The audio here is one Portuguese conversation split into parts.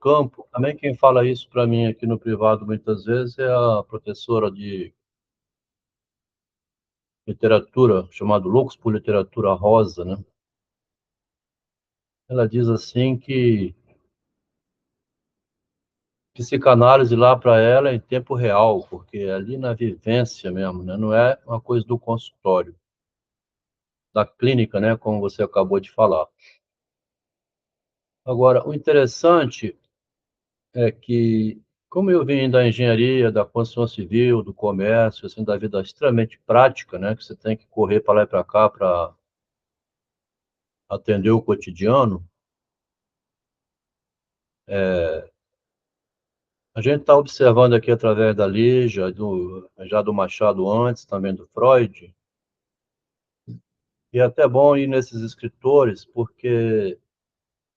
campo. Também quem fala isso para mim aqui no privado muitas vezes é a professora de literatura, chamada Loucos por Literatura Rosa, né? Ela diz assim que psicanálise lá para ela é em tempo real, porque é ali na vivência mesmo, né? Não é uma coisa do consultório, da clínica, né? Como você acabou de falar. Agora, o interessante é que, como eu vim da engenharia, da construção civil, do comércio, assim, da vida extremamente prática, né? Que você tem que correr para lá e para cá para atender o cotidiano, a gente está observando aqui através da Lígia, já do Machado antes, também do Freud, e é até bom ir nesses escritores, porque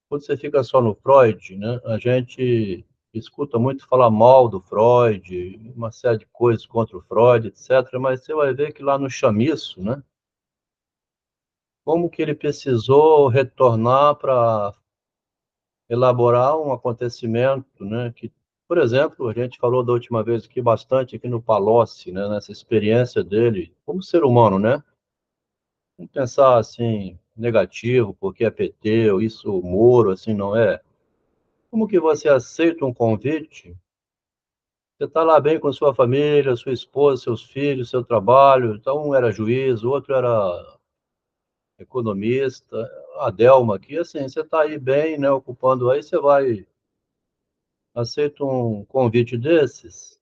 quando você fica só no Freud, né, a gente escuta muito falar mal do Freud, uma série de coisas contra o Freud, etc., mas você vai ver que lá no Chamisso, né, como que ele precisou retornar para elaborar um acontecimento, né, que, por exemplo, a gente falou da última vez aqui bastante aqui no Palocci, né, nessa experiência dele como ser humano, né? Não pensar assim negativo, porque é PT ou isso Moro, assim não é. Como que você aceita um convite? Você está lá bem com sua família, sua esposa, seus filhos, seu trabalho. Então um era juiz, o outro era economista, a Delma aqui, assim, você está aí bem, né, ocupando aí, você vai aceita um convite desses,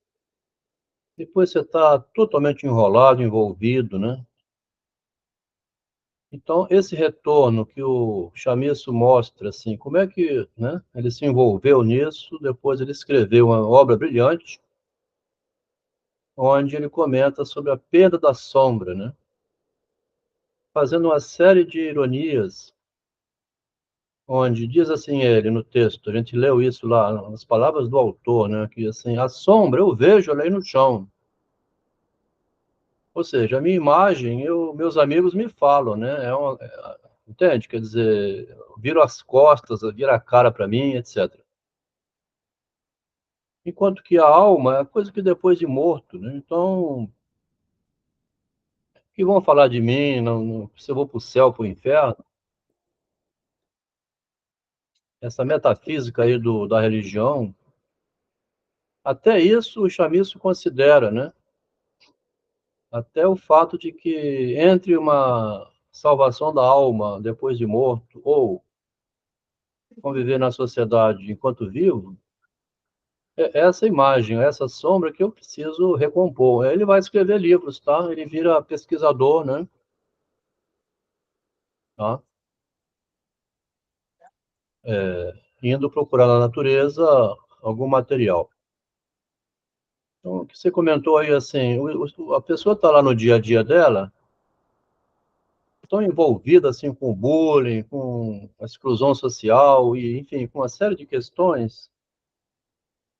depois você está totalmente enrolado, envolvido, né? Então, esse retorno que o Chamisso mostra, assim, como é que, né, ele se envolveu nisso, depois ele escreveu uma obra brilhante, onde ele comenta sobre a perda da sombra, né? Fazendo uma série de ironias, onde diz assim ele no texto, a gente leu isso lá, as palavras do autor, né, que assim, a sombra eu vejo ela aí no chão. Ou seja, a minha imagem, meus amigos me falam, né? Entende? Quer dizer, viro as costas, vira a cara para mim, etc. Enquanto que a alma é coisa que depois de morto, né? Então, que vão falar de mim? Se eu vou para o céu, para o inferno? Essa metafísica aí da religião, até isso o Chamisso considera, né? Até o fato de que entre uma salvação da alma depois de morto ou conviver na sociedade enquanto vivo, é essa imagem, essa sombra que eu preciso recompor. Ele vai escrever livros, tá? Ele vira pesquisador, né? Tá? Indo procurar na natureza algum material. Então, o que você comentou aí, assim, a pessoa está lá no dia a dia dela, tão envolvida, assim, com o bullying, com a exclusão social e, enfim, com uma série de questões,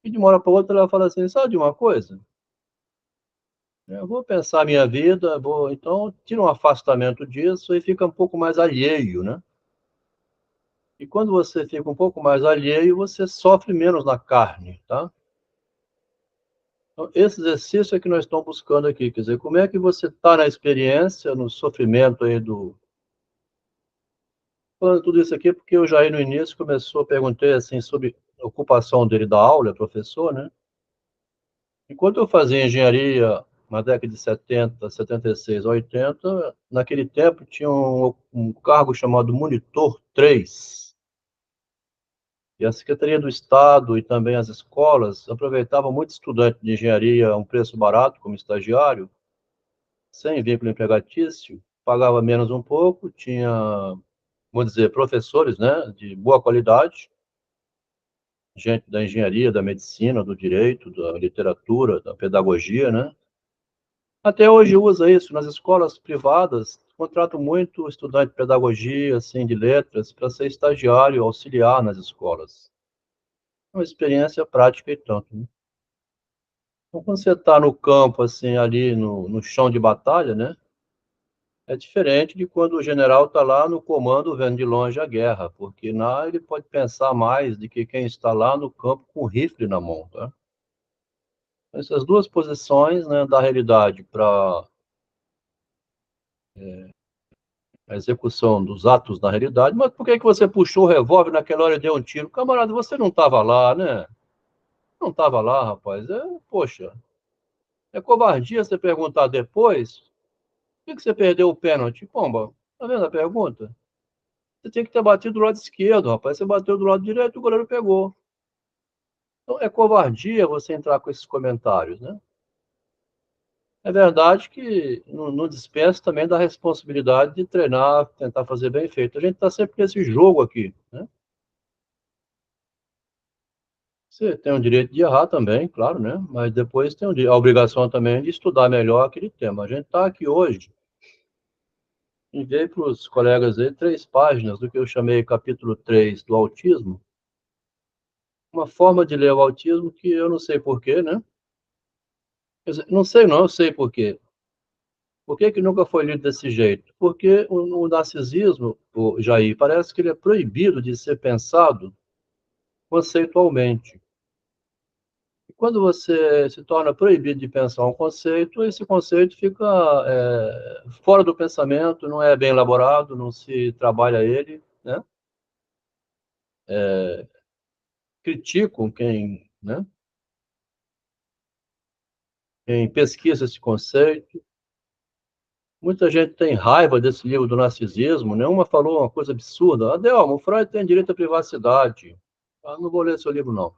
e de uma hora para outra ela fala assim, sabe de uma coisa? Eu vou pensar a minha vida, então tira um afastamento disso e fica um pouco mais alheio, né? E quando você fica um pouco mais alheio, você sofre menos na carne, tá? Então, esse exercício é que nós estamos buscando aqui, quer dizer, como é que você está na experiência, no sofrimento aí do... Falando tudo isso aqui porque eu já aí no início começou, perguntei assim sobre a ocupação dele da aula, é professor, né? Enquanto eu fazia engenharia na década de 70, 76, 80, naquele tempo tinha um cargo chamado Monitor 3. E a Secretaria do Estado e também as escolas aproveitavam muito estudante de engenharia a um preço barato, como estagiário, sem vínculo empregatício, pagava menos um pouco, tinha, vamos dizer, professores, né, de boa qualidade, gente da engenharia, da medicina, do direito, da literatura, da pedagogia, né? Até hoje usa isso nas escolas privadas, contratam muito estudante de pedagogia, assim, de letras, para ser estagiário, auxiliar nas escolas. É uma experiência prática e tanto, né? Então, quando você está no campo, assim, ali no chão de batalha, né? É diferente de quando o general está lá no comando vendo de longe a guerra, porque lá ele pode pensar mais do que quem está lá no campo com o rifle na mão, tá? Essas duas posições, né, da realidade para a execução dos atos na realidade. Mas por que que você puxou o revólver naquela hora e deu um tiro? Camarada, você não estava lá, né? Não estava lá, rapaz. Poxa, é covardia você perguntar depois. Por que você perdeu o pênalti? Pomba, tá vendo a pergunta? Você tem que ter batido do lado esquerdo, rapaz. Você bateu do lado direito e o goleiro pegou. Então é covardia você entrar com esses comentários, né? É verdade que não dispensa também da responsabilidade de treinar, tentar fazer bem feito. A gente está sempre nesse jogo aqui, né? Você tem o direito de errar também, claro, né? Mas depois tem a obrigação também de estudar melhor aquele tema. A gente está aqui hoje, enviei para os colegas aí 3 páginas do que eu chamei capítulo 3 do autismo, uma forma de ler o autismo que eu não sei porquê, né? Quer dizer, não sei não, eu sei porquê. Por que que nunca foi lido desse jeito? Porque o narcisismo, o Jair, parece que ele é proibido de ser pensado conceitualmente. E quando você se torna proibido de pensar um conceito, esse conceito fica fora do pensamento, não é bem elaborado, não se trabalha ele, né? Criticam quem, né? Quem pesquisa esse conceito. Muita gente tem raiva desse livro do narcisismo, né? Uma falou uma coisa absurda. Adelmo, o Freud tem direito à privacidade. Ah, não vou ler seu livro, não.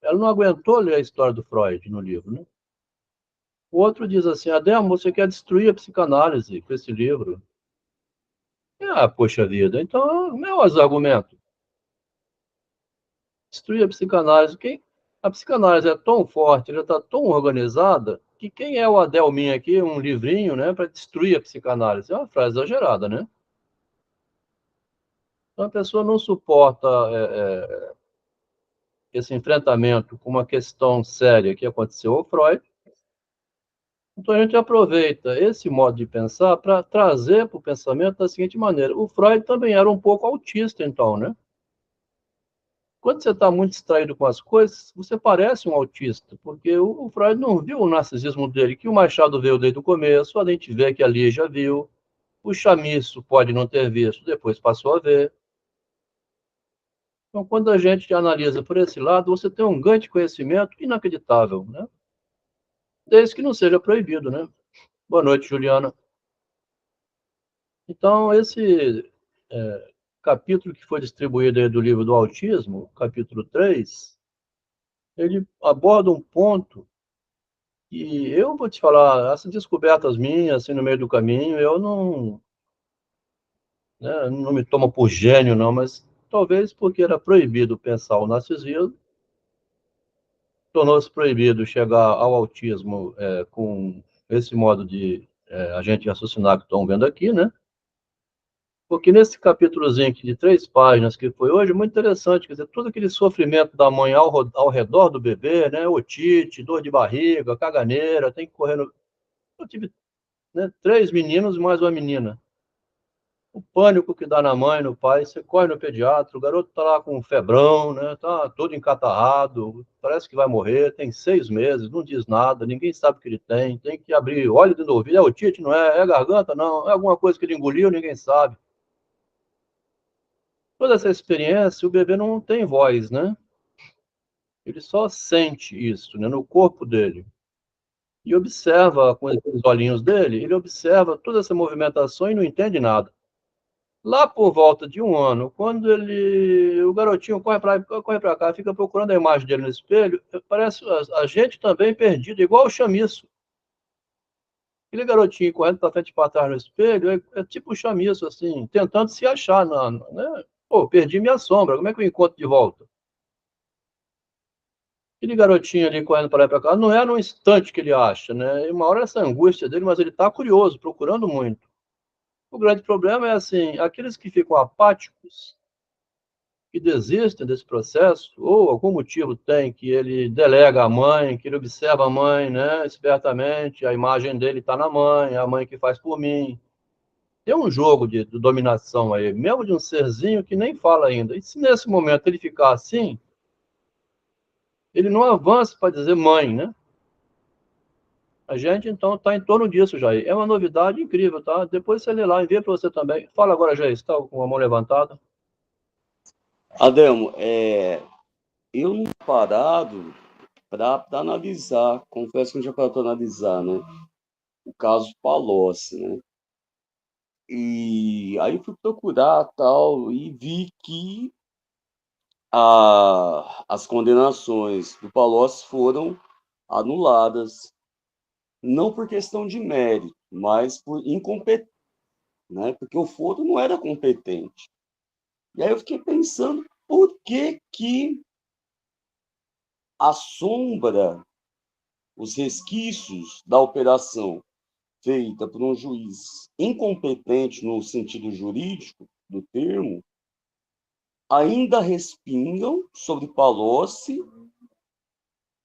Ela não aguentou ler a história do Freud no livro, né? O outro diz assim, Adelmo, você quer destruir a psicanálise com esse livro. Ah, poxa vida, então, meus argumentos. Destruir a psicanálise. A psicanálise é tão forte, já está tão organizada, que quem é o Adelminho aqui, um livrinho, né, para destruir a psicanálise? É uma frase exagerada, né? Então, a pessoa não suporta esse enfrentamento com uma questão séria que aconteceu ao Freud. Então, a gente aproveita esse modo de pensar para trazer para o pensamento da seguinte maneira. O Freud também era um pouco autista, então, né? Quando você está muito distraído com as coisas, você parece um autista, porque o Freud não viu o narcisismo dele, que o Machado viu desde o começo, a gente vê que ali já viu, o Chamisso pode não ter visto, depois passou a ver. Então, quando a gente analisa por esse lado, você tem um ganho de conhecimento inacreditável, né? Desde que não seja proibido, né? Boa noite, Juliana. Então, esse capítulo que foi distribuído aí do livro do autismo, capítulo 3, ele aborda um ponto que eu vou te falar, essas descobertas minhas, assim, no meio do caminho, eu não, né, não me tomo por gênio, não, mas talvez porque era proibido pensar o narcisismo, tornou-se proibido chegar ao autismo com esse modo de a gente raciocinar que estão vendo aqui, né? Porque nesse capítulozinho aqui de 3 páginas que foi hoje, muito interessante, quer dizer, todo aquele sofrimento da mãe ao redor do bebê, né? Otite, dor de barriga, caganeira, tem que correr no... Eu tive, né, 3 meninos e mais uma menina. O pânico que dá na mãe, no pai, você corre no pediatra, o garoto tá lá com febrão, né? Tá todo encatarrado, parece que vai morrer, tem 6 meses, não diz nada, ninguém sabe o que ele tem que abrir óleo dentro do ouvido, é otite, não é? É garganta? Não, é alguma coisa que ele engoliu, ninguém sabe. Toda essa experiência, o bebê não tem voz, né? Ele só sente isso, né, no corpo dele. E observa com os olhinhos dele, ele observa toda essa movimentação e não entende nada. Lá por volta de 1 ano, quando o garotinho corre para cá, fica procurando a imagem dele no espelho, parece a gente também perdido, igual o chamiço. Aquele garotinho correndo para frente e para trás no espelho, é tipo o chamiço, assim, tentando se achar, né? Pô, perdi minha sombra, como é que eu encontro de volta? Aquele garotinho ali correndo para lá e para cá, não é num instante que ele acha, né? E uma hora essa angústia dele, mas ele está curioso, procurando muito. O grande problema é assim, aqueles que ficam apáticos, que desistem desse processo, ou algum motivo tem que ele delega à mãe, que ele observa a mãe, né, espertamente, a imagem dele está na mãe, a mãe que faz por mim. Tem um jogo de dominação aí, mesmo de um serzinho que nem fala ainda. E se nesse momento ele ficar assim, ele não avança para dizer mãe, né? A gente, então, está em torno disso, Jair. É uma novidade incrível, tá? Depois você lê lá, envia para você também. Fala agora, Jair, você está com a mão levantada? Adamo, eu não tinha parado para analisar, confesso que não tinha parado para analisar, né? O caso Palocci, né? E aí eu fui procurar tal e vi que as condenações do Palocci foram anuladas, não por questão de mérito, mas por incompetência, né? Porque o foro não era competente. E aí eu fiquei pensando por que que assombra os resquícios da operação feita por um juiz incompetente no sentido jurídico do termo, ainda respingam sobre Palocci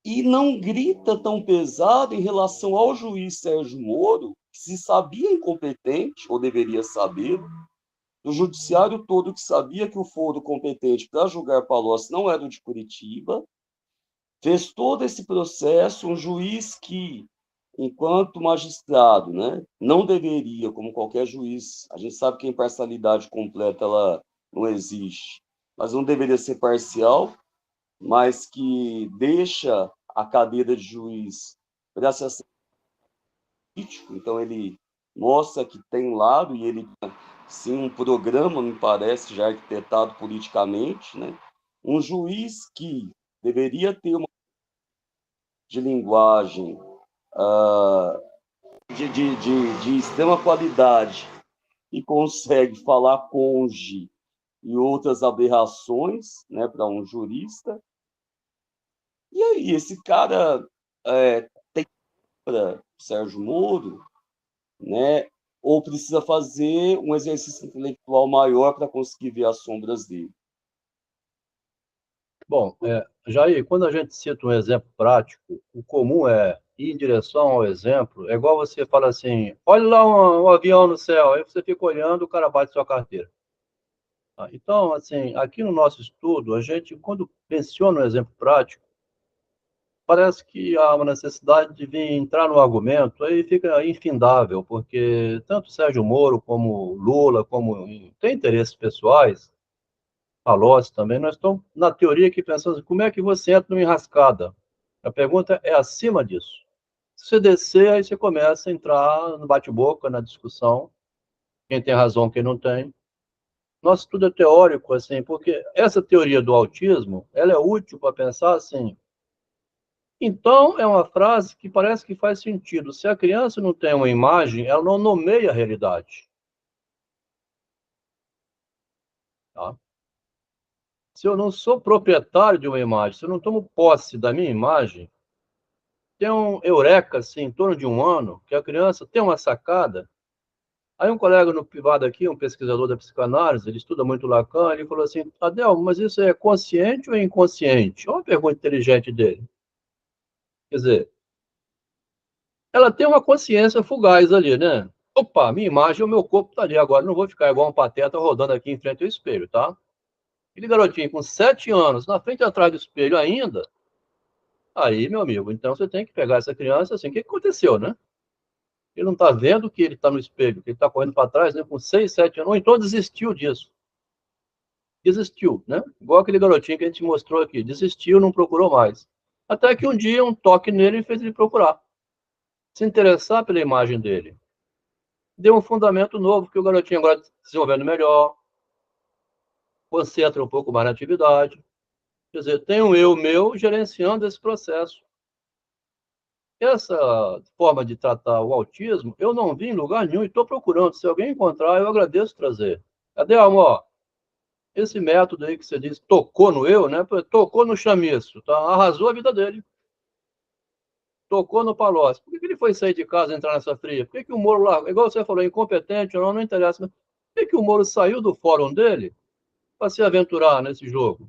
e não grita tão pesado em relação ao juiz Sérgio Moro, que se sabia incompetente, ou deveria saber, do judiciário todo que sabia que o foro competente para julgar Palocci não era o de Curitiba, fez todo esse processo, um juiz que, enquanto magistrado, né, não deveria, como qualquer juiz, a gente sabe que a imparcialidade completa ela não existe, mas não deveria ser parcial, mas que deixa a cadeira de juiz para ser político, então ele mostra que tem lado e ele sim um programa, me parece, já arquitetado politicamente, né? Um juiz que deveria ter uma de linguagem de extrema qualidade e consegue falar conge e outras aberrações, né, para um jurista. E aí, esse cara tem para Sérgio Moro, né, ou precisa fazer um exercício intelectual maior para conseguir ver as sombras dele. Bom, Jair, quando a gente cita um exemplo prático, o comum é ir em direção ao exemplo. É igual você fala assim, olha lá um avião no céu, aí você fica olhando, o cara bate sua carteira. Tá? Então, assim, aqui no nosso estudo, a gente, quando menciona um exemplo prático, parece que há uma necessidade de vir entrar no argumento, aí fica infindável, porque tanto Sérgio Moro como Lula, como tem interesses pessoais, Palocci também, nós estamos na teoria aqui pensando assim, como é que você entra numa enrascada? A pergunta é acima disso. Se você descer, aí você começa a entrar no bate-boca, na discussão, quem tem razão, quem não tem. Nosso estudo é teórico, assim, porque essa teoria do autismo, ela é útil para pensar assim. Então, é uma frase que parece que faz sentido. Se a criança não tem uma imagem, ela não nomeia a realidade. Tá? Se eu não sou proprietário de uma imagem, se eu não tomo posse da minha imagem, tem um eureka, assim, em torno de um ano, que a criança tem uma sacada. Aí um colega no privado aqui, um pesquisador da psicanálise, ele estuda muito Lacan, ele falou assim, Adel, mas isso é consciente ou é inconsciente? Olha uma pergunta inteligente dele. Quer dizer, ela tem uma consciência fugaz ali, né? Opa, minha imagem, o meu corpo está ali agora, não vou ficar igual um pateta rodando aqui em frente ao espelho, tá? Aquele garotinho com 7 anos, na frente e atrás do espelho ainda, aí, meu amigo, então você tem que pegar essa criança assim, o que aconteceu, né? Ele não está vendo que ele está no espelho, que ele está correndo para trás, né, com 6, 7 anos, ou então desistiu disso. Desistiu, né? Igual aquele garotinho que a gente mostrou aqui, desistiu, não procurou mais. Até que um dia um toque nele fez ele procurar, se interessar pela imagem dele. Deu um fundamento novo, que o garotinho agora está desenvolvendo melhor, concentra um pouco mais na atividade. Quer dizer, tem um eu meu gerenciando esse processo. Essa forma de tratar o autismo, eu não vi em lugar nenhum e estou procurando. Se alguém encontrar, eu agradeço trazer. Cadê, amor? Esse método aí que você diz, tocou no eu, né? Tocou no chamiço, tá? Arrasou a vida dele. Tocou no Palocci. Por que ele foi sair de casa e entrar nessa fria? Por que o Moro lá, igual você falou, incompetente ou não, não interessa. Mas por que o Moro saiu do fórum dele para se aventurar nesse jogo?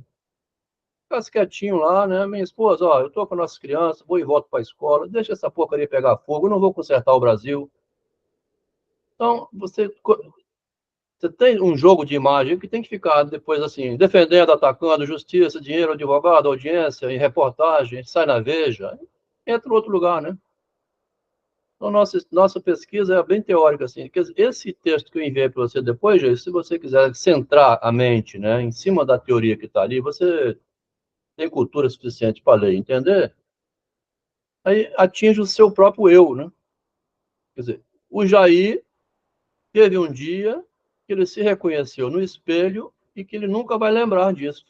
Ficasse quietinho lá, né? Minha esposa, ó, eu tô com as nossas crianças, vou e volto para a escola, deixa essa porcaria pegar fogo, eu não vou consertar o Brasil. Então, você tem um jogo de imagem que tem que ficar depois assim, defendendo, atacando, justiça, dinheiro, advogado, audiência, em reportagem, sai na Veja, entra em outro lugar, né? Então, nossa pesquisa é bem teórica, assim. Esse texto que eu enviei para você depois, Jair, se você quiser centrar a mente, né, em cima da teoria que está ali, você tem cultura suficiente para ler e entender, aí atinge o seu próprio eu, né? Quer dizer, o Jair teve um dia que ele se reconheceu no espelho e que ele nunca vai lembrar disso.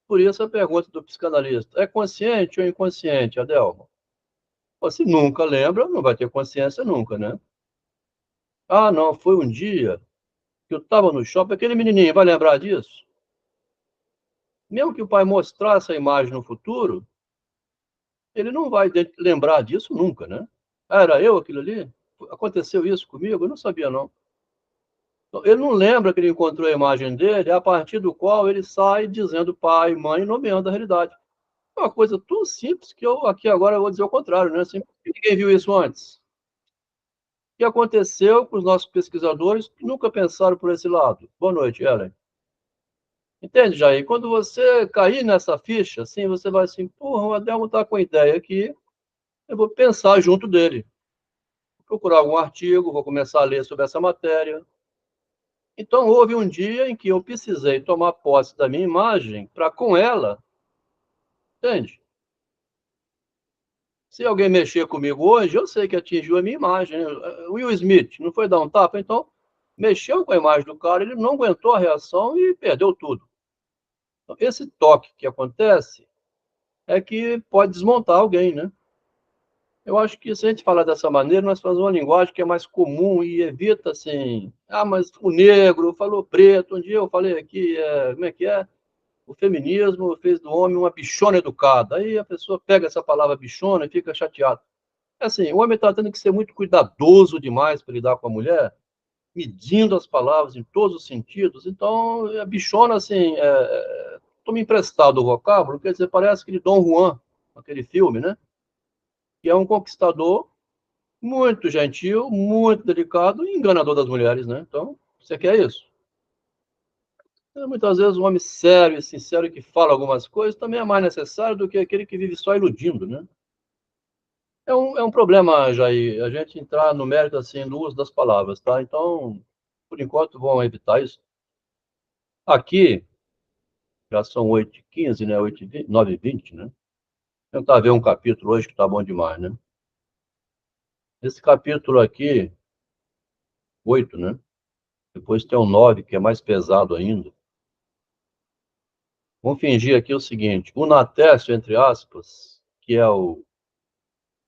Por isso a pergunta do psicanalista, é consciente ou inconsciente, Adelmo? Se nunca lembra, não vai ter consciência nunca, né? Ah, não, foi um dia que eu estava no shopping, aquele menininho vai lembrar disso? Mesmo que o pai mostrasse a imagem no futuro, ele não vai lembrar disso nunca, né? Ah, era eu aquilo ali? Aconteceu isso comigo? Eu não sabia, não. Ele não lembra que ele encontrou a imagem dele, a partir do qual ele sai dizendo pai, mãe, nomeando a realidade. É uma coisa tão simples que eu aqui agora eu vou dizer o contrário, né? Assim, ninguém viu isso antes. O que aconteceu com os nossos pesquisadores que nunca pensaram por esse lado? Boa noite, Ellen. Entende, Jair? Quando você cair nessa ficha, assim, você vai assim, porra, o Adelmo está com a ideia aqui, eu vou pensar junto dele. Vou procurar algum artigo, vou começar a ler sobre essa matéria. Então, houve um dia em que eu precisei tomar posse da minha imagem para, com ela, entende? Se alguém mexer comigo hoje, eu sei que atingiu a minha imagem. Né? Will Smith não foi dar um tapa, então mexeu com a imagem do cara, ele não aguentou a reação e perdeu tudo. Então, esse toque que acontece é que pode desmontar alguém, né? Eu acho que se a gente falar dessa maneira, nós fazemos uma linguagem que é mais comum e evita, assim, ah, mas o negro falou preto. Um dia eu falei aqui, como é que é? O feminismo fez do homem uma bichona educada. Aí a pessoa pega essa palavra bichona e fica chateada. Assim, o homem está tendo que ser muito cuidadoso demais para lidar com a mulher, medindo as palavras em todos os sentidos. Então, a bichona, assim, toma emprestado o vocábulo, quer dizer, parece aquele Dom Juan, aquele filme, né? Que é um conquistador muito gentil, muito delicado e enganador das mulheres, né? Então, você quer isso? Muitas vezes um homem sério e sincero que fala algumas coisas também é mais necessário do que aquele que vive só iludindo, né? É um problema, Jair, a gente entrar no mérito, assim, do uso das palavras, tá? Então, por enquanto, vamos evitar isso. Aqui, já são 8h15, né? 9h20, né? Vou tentar ver um capítulo hoje que tá bom demais, né? Esse capítulo aqui, 8, né? Depois tem o 9, que é mais pesado ainda. Vamos fingir aqui o seguinte: o Natécio, entre aspas, que é o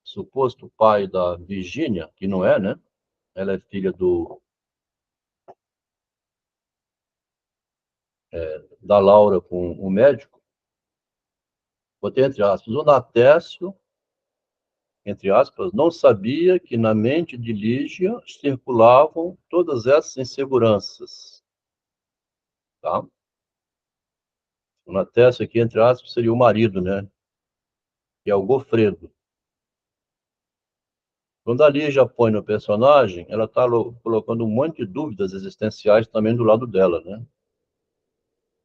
suposto pai da Virgínia, que não é, né? Ela é filha da Laura com o médico. Botei entre aspas. O Natécio, entre aspas, não sabia que na mente de Lígia circulavam todas essas inseguranças. Tá? O Natécio aqui, entre aspas, seria o marido, né? Que é o Gofredo. Quando a Lígia põe no personagem, ela está colocando um monte de dúvidas existenciais também do lado dela, né?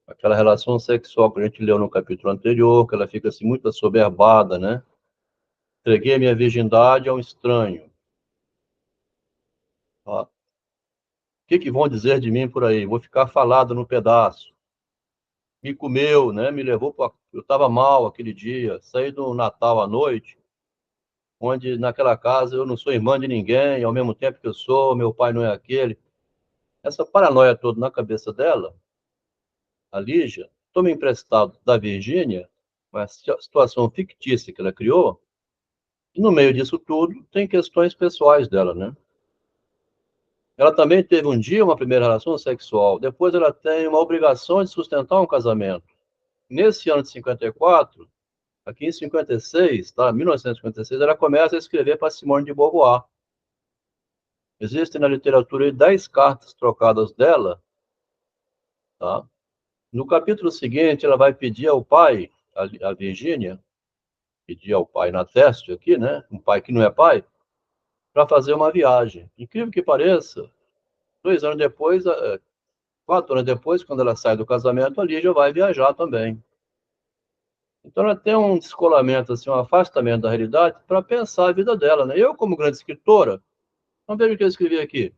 Aquela relação sexual que a gente leu no capítulo anterior, que ela fica assim muito assoberbada, né? Entreguei minha virgindade a um estranho. Ó, o que vão dizer de mim por aí? Vou ficar falado no pedaço. Me comeu, né? Me levou para. Eu estava mal aquele dia. Saí do Natal à noite, onde naquela casa eu não sou irmã de ninguém, ao mesmo tempo que eu sou, meu pai não é aquele. Essa paranoia toda na cabeça dela, a Lígia, toma emprestado da Virgínia, uma situação fictícia que ela criou, e no meio disso tudo tem questões pessoais dela, né? Ela também teve um dia uma primeira relação sexual, depois ela tem uma obrigação de sustentar um casamento. Nesse ano de 54, aqui em 56, tá? 1956, ela começa a escrever para Simone de Beauvoir. Existem na literatura 10 cartas trocadas dela, tá? No capítulo seguinte, ela vai pedir ao pai, a Virgínia, pedir ao pai na teste aqui, né? Um pai que não é pai, para fazer uma viagem. Incrível que pareça, 2 anos depois, 4 anos depois, quando ela sai do casamento, a Lígia vai viajar também. Então ela tem um descolamento, assim, um afastamento da realidade para pensar a vida dela, né? Eu, como grande escritora, vamos ver o que eu escrevi aqui.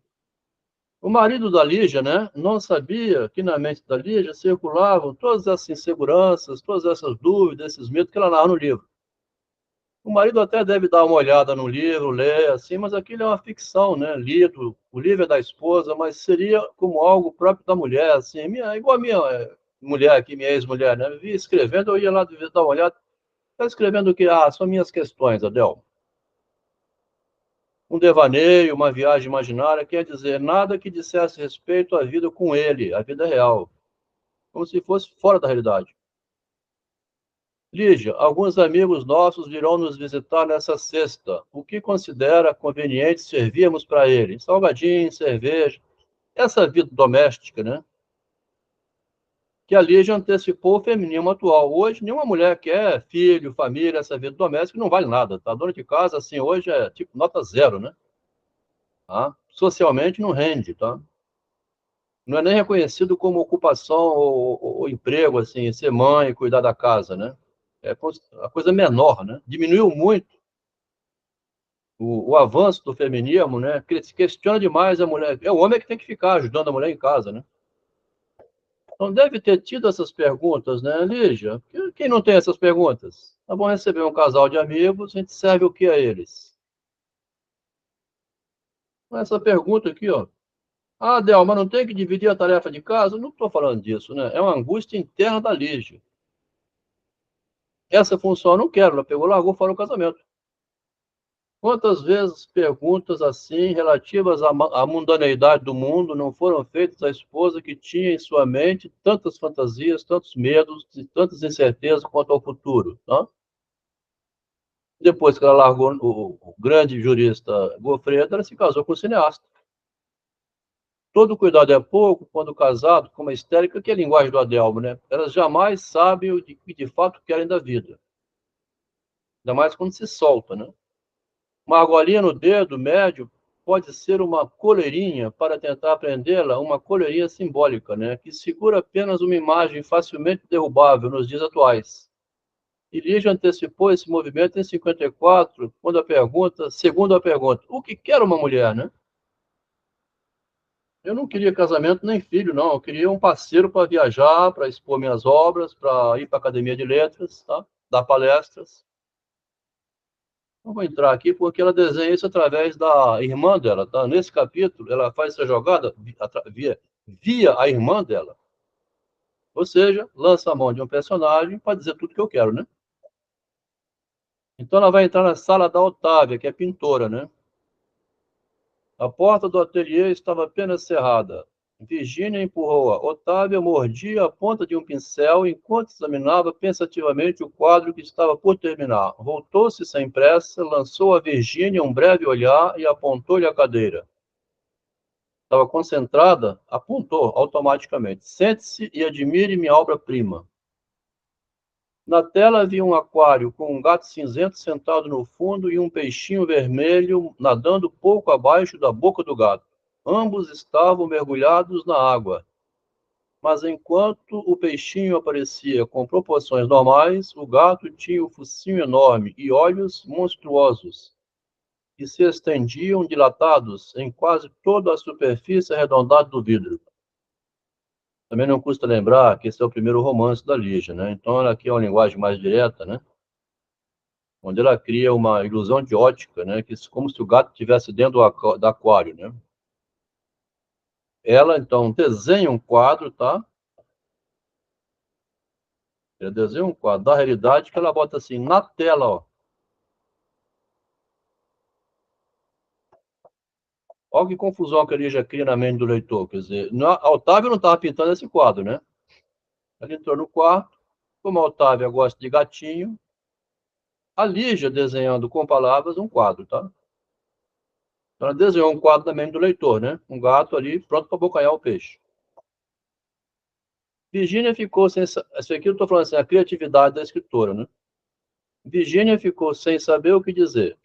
O marido da Lígia, né, não sabia que na mente da Lígia circulavam todas essas inseguranças, todas essas dúvidas, esses medos que ela narra no livro. O marido até deve dar uma olhada no livro, ler, assim, mas aquilo é uma ficção, né? Lido, o livro é da esposa, mas seria como algo próprio da mulher, assim, igual a minha mulher aqui, minha ex-mulher, né? Vivia escrevendo, eu ia lá dar uma olhada, está escrevendo o que? Ah, são minhas questões, Adel. Um devaneio, uma viagem imaginária, quer dizer, nada que dissesse respeito à vida com ele, à vida real, como se fosse fora da realidade. Lígia, alguns amigos nossos virão nos visitar nessa sexta. O que considera conveniente servirmos para eles? Salgadinho, cerveja, essa vida doméstica, né? Que a Lígia antecipou o feminismo atual. Hoje, nenhuma mulher quer filho, família, essa vida doméstica não vale nada, tá? Dona de casa, assim, hoje é tipo nota zero, né? Tá? Socialmente não rende, tá? Não é nem reconhecido como ocupação ou emprego, assim, ser mãe, cuidar da casa, né? É a coisa menor, né? Diminuiu muito o avanço do feminismo, né? Que se questiona demais a mulher. É o homem que tem que ficar ajudando a mulher em casa, né? Então deve ter tido essas perguntas, né, Lígia? Quem não tem essas perguntas? Tá bom receber um casal de amigos, a gente serve o que a eles? Essa pergunta aqui, ó. Ah, Del, mas não tem que dividir a tarefa de casa? Não estou falando disso, né? É uma angústia interna da Lígia. Essa função eu não quero, ela pegou, largou fora o casamento. Quantas vezes perguntas assim, relativas à mundaneidade do mundo, não foram feitas à esposa que tinha em sua mente tantas fantasias, tantos medos e tantas incertezas quanto ao futuro? Tá? Depois que ela largou o grande jurista Goffredo, ela se casou com o cineasta. Todo cuidado é pouco quando casado com uma histérica, que é a linguagem do Adelmo, né? Elas jamais sabem o que de fato querem da vida. Ainda mais quando se solta, né? Uma argolinha no dedo médio pode ser uma coleirinha para tentar aprendê-la, uma coleirinha simbólica, né, que segura apenas uma imagem facilmente derrubável nos dias atuais. E Lígia antecipou esse movimento em 54, quando segundo a pergunta, o que quer uma mulher, né? Eu não queria casamento nem filho, não. Eu queria um parceiro para viajar, para expor minhas obras, para ir para a academia de letras, tá? Dar palestras. Não vou entrar aqui porque ela desenha isso através da irmã dela, tá? Nesse capítulo, ela faz essa jogada via a irmã dela. Ou seja, lança a mão de um personagem para dizer tudo que eu quero, né? Então ela vai entrar na sala da Otávia, que é pintora, né? A porta do ateliê estava apenas cerrada. Virgínia empurrou-a. Otávia mordia a ponta de um pincel enquanto examinava pensativamente o quadro que estava por terminar. Voltou-se sem pressa, lançou a Virgínia um breve olhar e apontou-lhe a cadeira. Estava concentrada, apontou automaticamente. Sente-se e admire minha obra-prima. Na tela havia um aquário com um gato cinzento sentado no fundo e um peixinho vermelho nadando pouco abaixo da boca do gato. Ambos estavam mergulhados na água. Mas enquanto o peixinho aparecia com proporções normais, o gato tinha o focinho enorme e olhos monstruosos, que se estendiam dilatados em quase toda a superfície arredondada do vidro. Também não custa lembrar que esse é o primeiro romance da Lígia, né? Então, ela aqui é uma linguagem mais direta, né? Onde ela cria uma ilusão de ótica, né? Que como se o gato estivesse dentro do aquário, né? Ela, então, desenha um quadro, tá? Ela desenha um quadro da realidade que ela bota assim, na tela, ó. Olha que confusão que a Lígia cria na mente do leitor. Quer dizer, a Otávia não estava pintando esse quadro, né? Ela entrou no quarto, como a Otávia gosta de gatinho, a Lígia desenhando com palavras um quadro, tá? Ela desenhou um quadro na mente do leitor, né? Um gato ali pronto para abocanhar o peixe. Virgínia ficou sem... Isso aqui eu estou falando assim, a criatividade da escritora, né? Virgínia ficou sem saber o que dizer.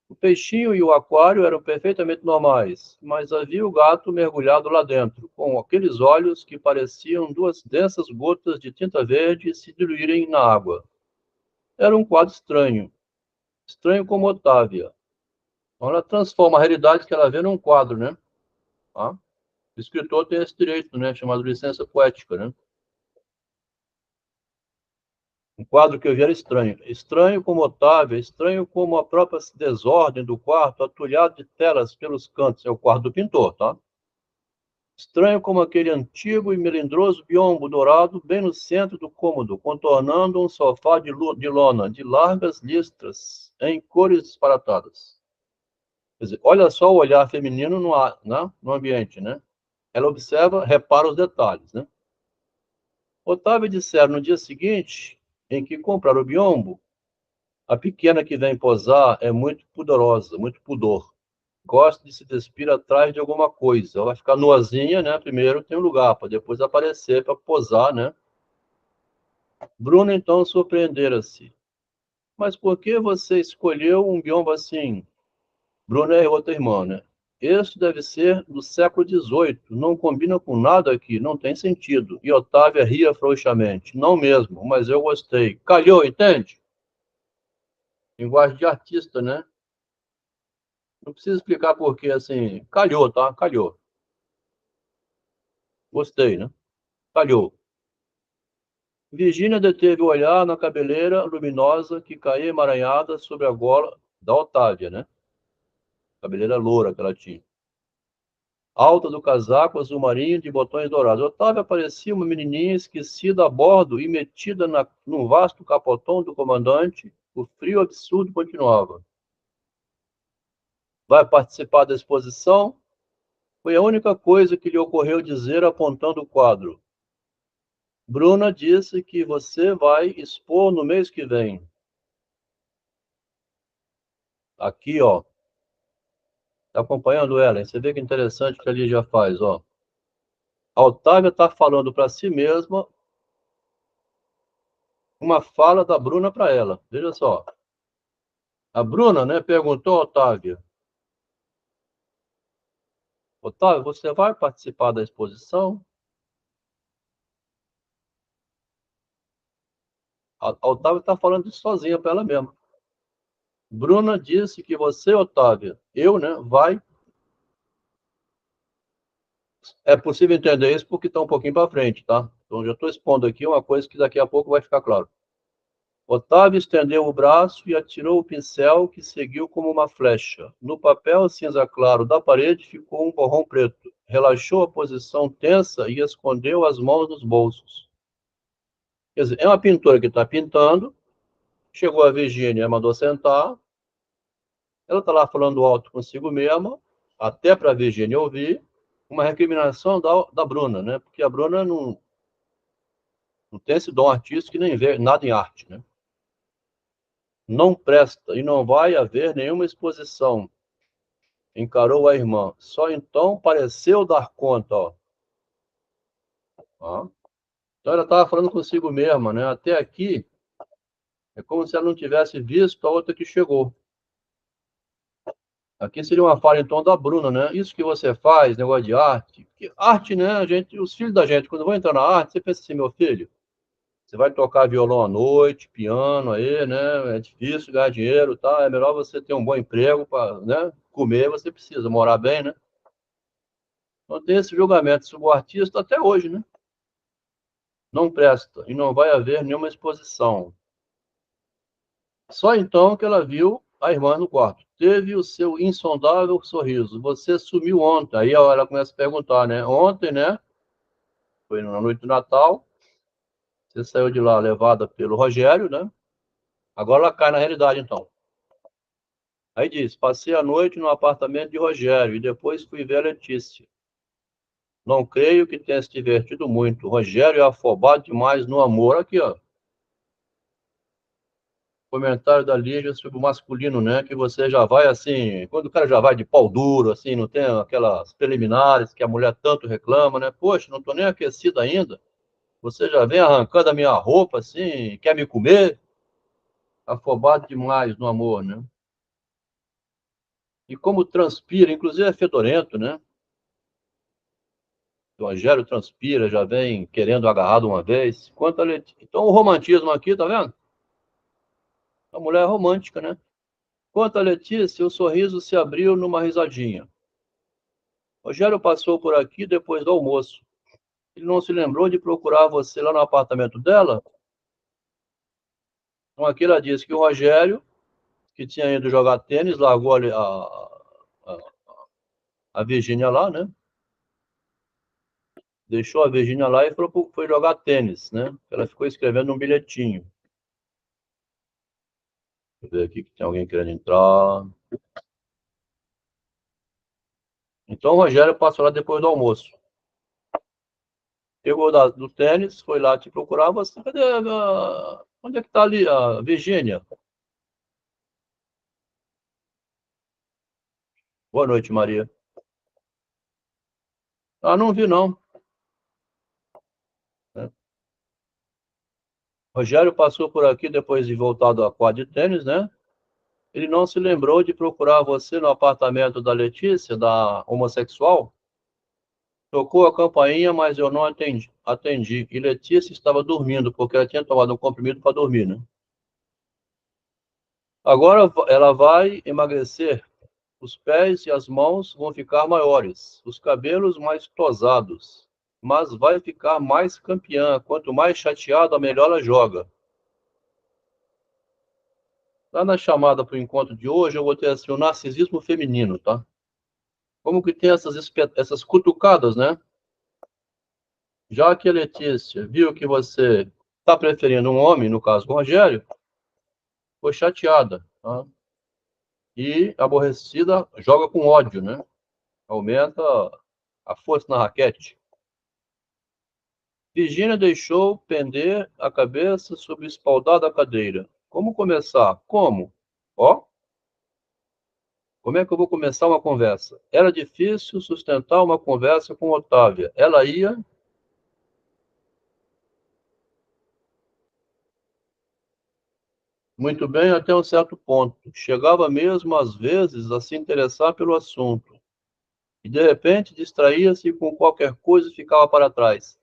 O peixinho e o aquário eram perfeitamente normais, mas havia o gato mergulhado lá dentro, com aqueles olhos que pareciam duas densas gotas de tinta verde se diluírem na água. Era um quadro estranho, estranho como Otávia. Ela transforma a realidade que ela vê num quadro, né? Tá? O escritor tem esse direito, né? Chamado licença poética, né? Um quadro que eu vi era estranho. Estranho como Otávia, estranho como a própria desordem do quarto, atulhado de telas pelos cantos. É o quarto do pintor, tá? Estranho como aquele antigo e melindroso biombo dourado bem no centro do cômodo, contornando um sofá de lona, de largas listras, em cores disparatadas. Quer dizer, olha só o olhar feminino no ambiente, né? Ela observa, repara os detalhes, né? Otávio disseram no dia seguinte, em que compraram o biombo, a pequena que vem posar é muito pudorosa, muito pudor. Gosta de se despir atrás de alguma coisa. Ela vai ficar nuazinha, né? Primeiro tem um lugar, para depois aparecer, para posar, né? Bruno, então, surpreendera-se. Mas por que você escolheu um biombo assim? Bruno é outra irmã, né? Isso deve ser do século XVIII. Não combina com nada aqui, não tem sentido. E Otávia ria frouxamente. Não mesmo, mas eu gostei. Calhou, entende? Linguagem de artista, né? Não precisa explicar por quê, assim. Calhou, tá? Calhou. Gostei, né? Calhou. Virgínia deteve o olhar na cabeleira luminosa que caía emaranhada sobre a gola da Otávia, né? Cabeleira loura que ela tinha. Alta do casaco azul marinho de botões dourados. Otávia parecia uma menininha esquecida a bordo e metida num vasto capotão do comandante. O frio absurdo continuava. Vai participar da exposição? Foi a única coisa que lhe ocorreu dizer apontando o quadro. Bruna disse que você vai expor no mês que vem. Aqui, ó. Tá acompanhando ela? Você vê que interessante que a Lígia faz, ó. A Otávia está falando para si mesma uma fala da Bruna para ela. Veja só. A Bruna, né, perguntou a Otávia: Otávio, você vai participar da exposição? A Otávia está falando isso sozinha para ela mesma. Bruna disse que você, Otávia, eu, né, vai. É possível entender isso porque está um pouquinho para frente, tá? Então já estou expondo aqui uma coisa que daqui a pouco vai ficar claro. Otávio estendeu o braço e atirou o pincel, que seguiu como uma flecha. No papel cinza claro da parede ficou um borrão preto. Relaxou a posição tensa e escondeu as mãos nos bolsos. Quer dizer, é uma pintora que está pintando. Chegou a Virgínia, mandou sentar. Ela está lá falando alto consigo mesma, até para a Virgínia ouvir, uma recriminação da Bruna, né? Porque a Bruna não tem esse dom artístico que nem vê nada em arte, né? Não presta e não vai haver nenhuma exposição, encarou a irmã. Só então pareceu dar conta, ó. Ó. Então ela estava falando consigo mesma, né? Até aqui é como se ela não tivesse visto a outra que chegou. Aqui seria uma fala então da Bruna, né? Isso que você faz, negócio de arte. Que arte, né? A gente, os filhos da gente, quando vão entrar na arte, você pensa assim, meu filho, você vai tocar violão à noite, piano aí, né? É difícil ganhar dinheiro, tá? É melhor você ter um bom emprego para, né? Comer, você precisa morar bem, né? Então tem esse julgamento sobre o artista até hoje, né? Não presta e não vai haver nenhuma exposição. Só então que ela viu a irmã no quarto. Teve o seu insondável sorriso. Você sumiu ontem. Aí ela começa a perguntar, né? Ontem, né? Foi na noite do Natal. Você saiu de lá levada pelo Rogério, né? Agora ela cai na realidade, então. Aí diz: passei a noite no apartamento de Rogério e depois fui ver a Letícia. Não creio que tenha se divertido muito. Rogério é afobado demais no amor. Aqui, ó. Comentário da Lígia sobre o masculino, né? Que você já vai assim, quando o cara já vai de pau duro, assim, não tem aquelas preliminares que a mulher tanto reclama, né? Poxa, não tô nem aquecida ainda. Você já vem arrancando a minha roupa assim, quer me comer? Afobado demais no amor, né? E como transpira, inclusive é fedorento, né? O Rogério transpira, já vem querendo agarrado uma vez. Quanto a Letícia. Então, o romantismo aqui, tá vendo? A mulher é romântica, né? Quanto a Letícia, o sorriso se abriu numa risadinha. Rogério passou por aqui depois do almoço. Ele não se lembrou de procurar você lá no apartamento dela? Então, aqui ela disse que o Rogério, que tinha ido jogar tênis, largou a Virgínia lá, né? Deixou a Virgínia lá e foi jogar tênis, né? Ela ficou escrevendo um bilhetinho. Deixa eu ver aqui que tem alguém querendo entrar. Então o Rogério passou lá depois do almoço. Pegou do tênis, foi lá te procurar. Você, cadê onde é que tá ali a Virgínia? Boa noite, Maria. Ah, não vi não. Né? Rogério passou por aqui depois de voltar da quadra de tênis, né? Ele não se lembrou de procurar você no apartamento da Letícia, da homossexual? Tocou a campainha, mas eu não atendi. E Letícia estava dormindo, porque ela tinha tomado um comprimido para dormir, né? Agora ela vai emagrecer. Os pés e as mãos vão ficar maiores, os cabelos mais tosados. Mas vai ficar mais campeã. Quanto mais chateada, melhor ela joga. Lá na chamada para o encontro de hoje, eu vou ter assim, o narcisismo feminino, tá? Como que tem essas cutucadas, né? Já que a Letícia viu que você está preferindo um homem, no caso o Rogério, ficou chateada, tá? E aborrecida, joga com ódio, né? Aumenta a força na raquete. Virgínia deixou pender a cabeça sobre o espaldar da cadeira. Como começar? Como? Ó, como é que eu vou começar uma conversa? Era difícil sustentar uma conversa com Otávia. Ela ia muito bem até um certo ponto. Chegava mesmo, às vezes, a se interessar pelo assunto. E, de repente, distraía-se com qualquer coisa e ficava para trás.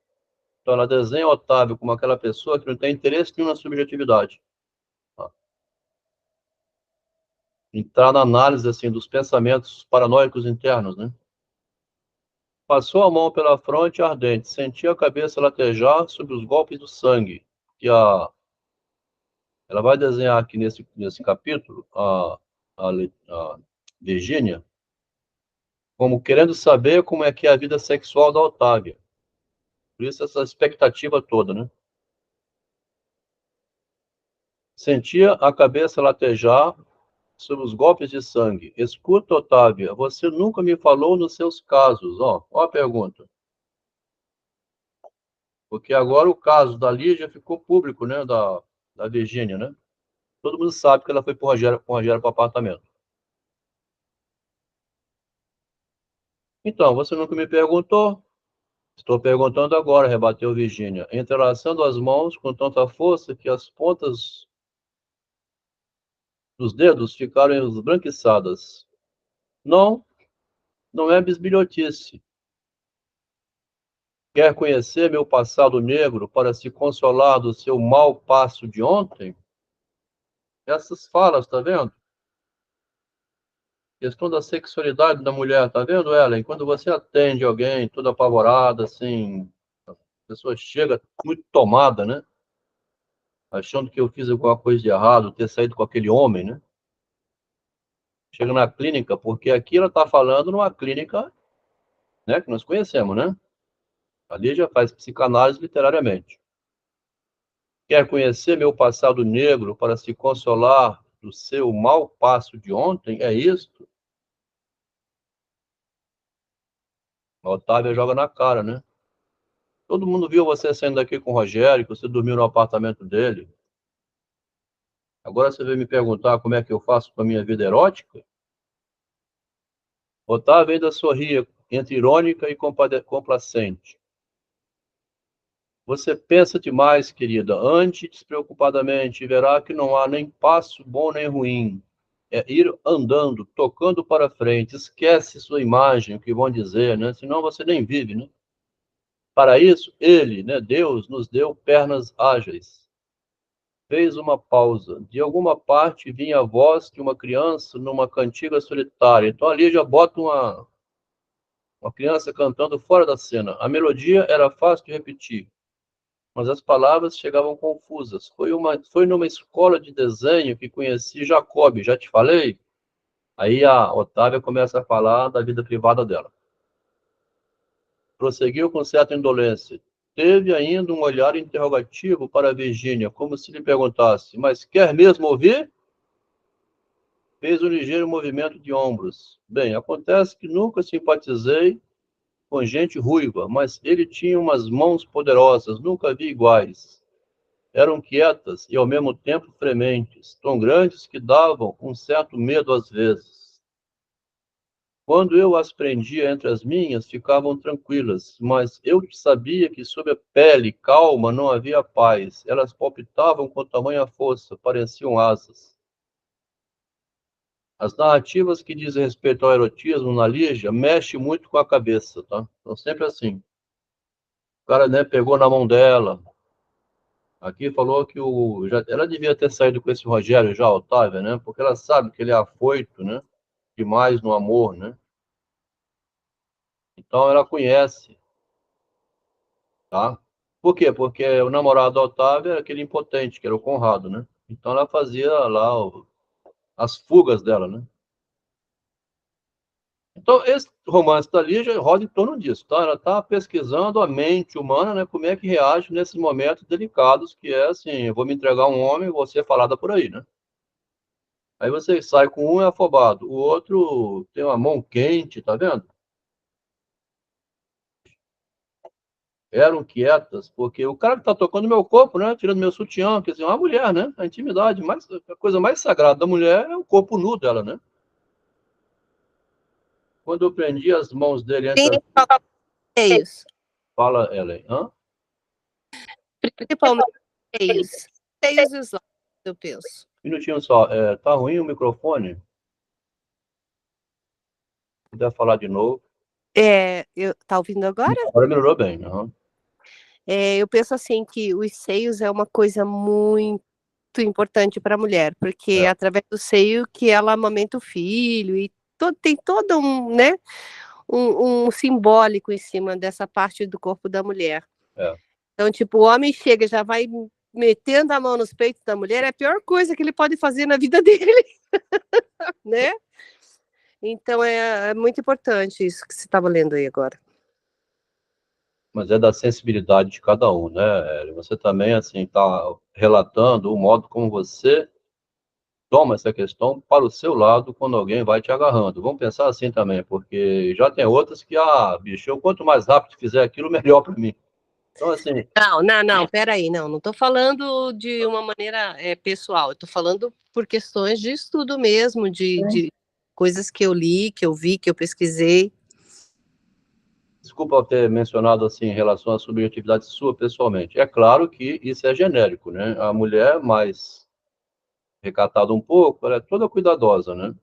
Então, ela desenha Otávio como aquela pessoa que não tem interesse nenhum na subjetividade. Tá? Entrar na análise assim, dos pensamentos paranoicos internos, né? Passou a mão pela fronte ardente, sentia a cabeça latejar sob os golpes do sangue. Que ela vai desenhar aqui nesse capítulo, a Virgínia, como querendo saber como é que é a vida sexual da Otávia. Por isso essa expectativa toda, né? Sentia a cabeça latejar sob os golpes de sangue. Escuta, Otávia, você nunca me falou nos seus casos. Ó a pergunta. Porque agora o caso da Lígia ficou público, né? Da Virgínia, né? Todo mundo sabe que ela foi com o Rogério para o apartamento. Então, você nunca me perguntou? Estou perguntando agora, rebateu Virgínia, entrelaçando as mãos com tanta força que as pontas dos dedos ficaram esbranquiçadas. Não, não é bisbilhotice. Quer conhecer meu passado negro para se consolar do seu mau passo de ontem? Essas falas, tá vendo? Questão da sexualidade da mulher, tá vendo, Ellen? Quando você atende alguém toda apavorada, assim, a pessoa chega muito tomada, né? Achando que eu fiz alguma coisa de errado, ter saído com aquele homem, né? Chega na clínica, porque aqui ela está falando numa clínica, né, que nós conhecemos, né? Ali já faz psicanálise literariamente. Quer conhecer meu passado negro para se consolar do seu mau passo de ontem? É isto? A Otávia joga na cara, né? Todo mundo viu você saindo daqui com o Rogério, que você dormiu no apartamento dele. Agora você veio me perguntar como é que eu faço com a minha vida erótica? Otávia ainda sorria, entre irônica e complacente. Você pensa demais, querida. Ande despreocupadamente e verá que não há nem passo bom nem ruim. É ir andando, tocando para frente. Esquece sua imagem, o que vão dizer, né? Senão você nem vive, né? Para isso, ele, né, Deus, nos deu pernas ágeis. Fez uma pausa. De alguma parte vinha a voz de uma criança numa cantiga solitária. Então ali já bota uma criança cantando fora da cena. A melodia era fácil de repetir, mas as palavras chegavam confusas. Foi numa escola de desenho que conheci Jacob, já te falei? Aí a Otávia começa a falar da vida privada dela. Prosseguiu com certa indolência. Teve ainda um olhar interrogativo para Virgínia, como se lhe perguntasse: mas quer mesmo ouvir? Fez um ligeiro movimento de ombros. Bem, acontece que nunca simpatizei com gente ruiva, mas ele tinha umas mãos poderosas, nunca vi iguais. Eram quietas e ao mesmo tempo frementes, tão grandes que davam um certo medo às vezes. Quando eu as prendia entre as minhas, ficavam tranquilas, mas eu sabia que sob a pele calma não havia paz. Elas palpitavam com tamanha força, pareciam asas. As narrativas que dizem respeito ao erotismo na Lígia mexem muito com a cabeça, tá? Então, sempre assim. O cara, né, pegou na mão dela. Aqui falou que ela devia ter saído com esse Rogério já, Otávia, né? Porque ela sabe que ele é afoito, né? Demais no amor, né? Então, ela conhece, tá? Por quê? Porque o namorado da Otávia era aquele impotente, que era o Conrado, né? Então, ela fazia lá as fugas dela, né? Então, esse romance da Lígia roda em torno disso, tá? Ela está pesquisando a mente humana, né? Como é que reage nesses momentos delicados, que é assim, eu vou me entregar a um homem, você é falada por aí, né? Aí você sai com um é afobado, o outro tem uma mão quente, tá vendo? Eram quietas, porque o cara que tá tocando meu corpo, né? Tirando meu sutiã, quer dizer, uma mulher, né? A intimidade, a coisa mais sagrada da mulher é o corpo nu dela, né? Quando eu prendi as mãos dele entre as... Seios. Fala, Ellen. Hã? Principalmente seios. Seios e os lábios, eu penso. Minutinho só. Tá ruim o microfone? Se puder falar de novo. Tá ouvindo agora? Agora melhorou bem. Uhum. Eu penso assim que os seios é uma coisa muito importante para a mulher, porque é através do seio que ela amamenta o filho e tem todo um, né, um simbólico em cima dessa parte do corpo da mulher. Então, tipo, o homem chega e já vai metendo a mão nos peitos da mulher, é a pior coisa que ele pode fazer na vida dele, né? Então, é muito importante isso que você estava lendo aí agora. Mas é da sensibilidade de cada um, né? Você também, assim, está relatando o modo como você toma essa questão para o seu lado quando alguém vai te agarrando. Vamos pensar assim também, porque já tem outras que, bicho, quanto mais rápido fizer aquilo, melhor para mim. Então, assim... Não, peraí, não estou falando de uma maneira pessoal, eu estou falando por questões de estudo mesmo, de coisas que eu li, que eu vi, que eu pesquisei. Desculpa eu ter mencionado assim em relação à subjetividade sua pessoalmente. É claro que isso é genérico, né? A mulher mais recatada um pouco, ela é toda cuidadosa, né?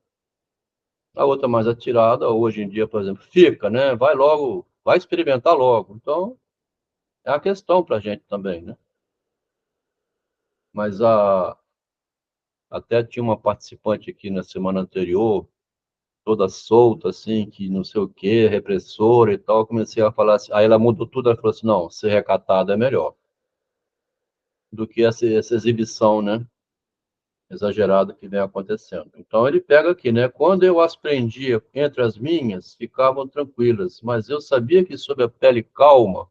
A outra mais atirada, hoje em dia, por exemplo, fica, né? Vai logo, vai experimentar logo. Então, é a questão para a gente também, né? Mas até tinha uma participante aqui na semana anterior, toda solta, assim, que não sei o quê, repressora e tal. Comecei a falar assim, aí ela mudou tudo, ela falou assim, não, ser recatada é melhor do que essa exibição, né? Exagerada que vem acontecendo. Então ele pega aqui, né? Quando eu as prendia entre as minhas, ficavam tranquilas, mas eu sabia que sob a pele calma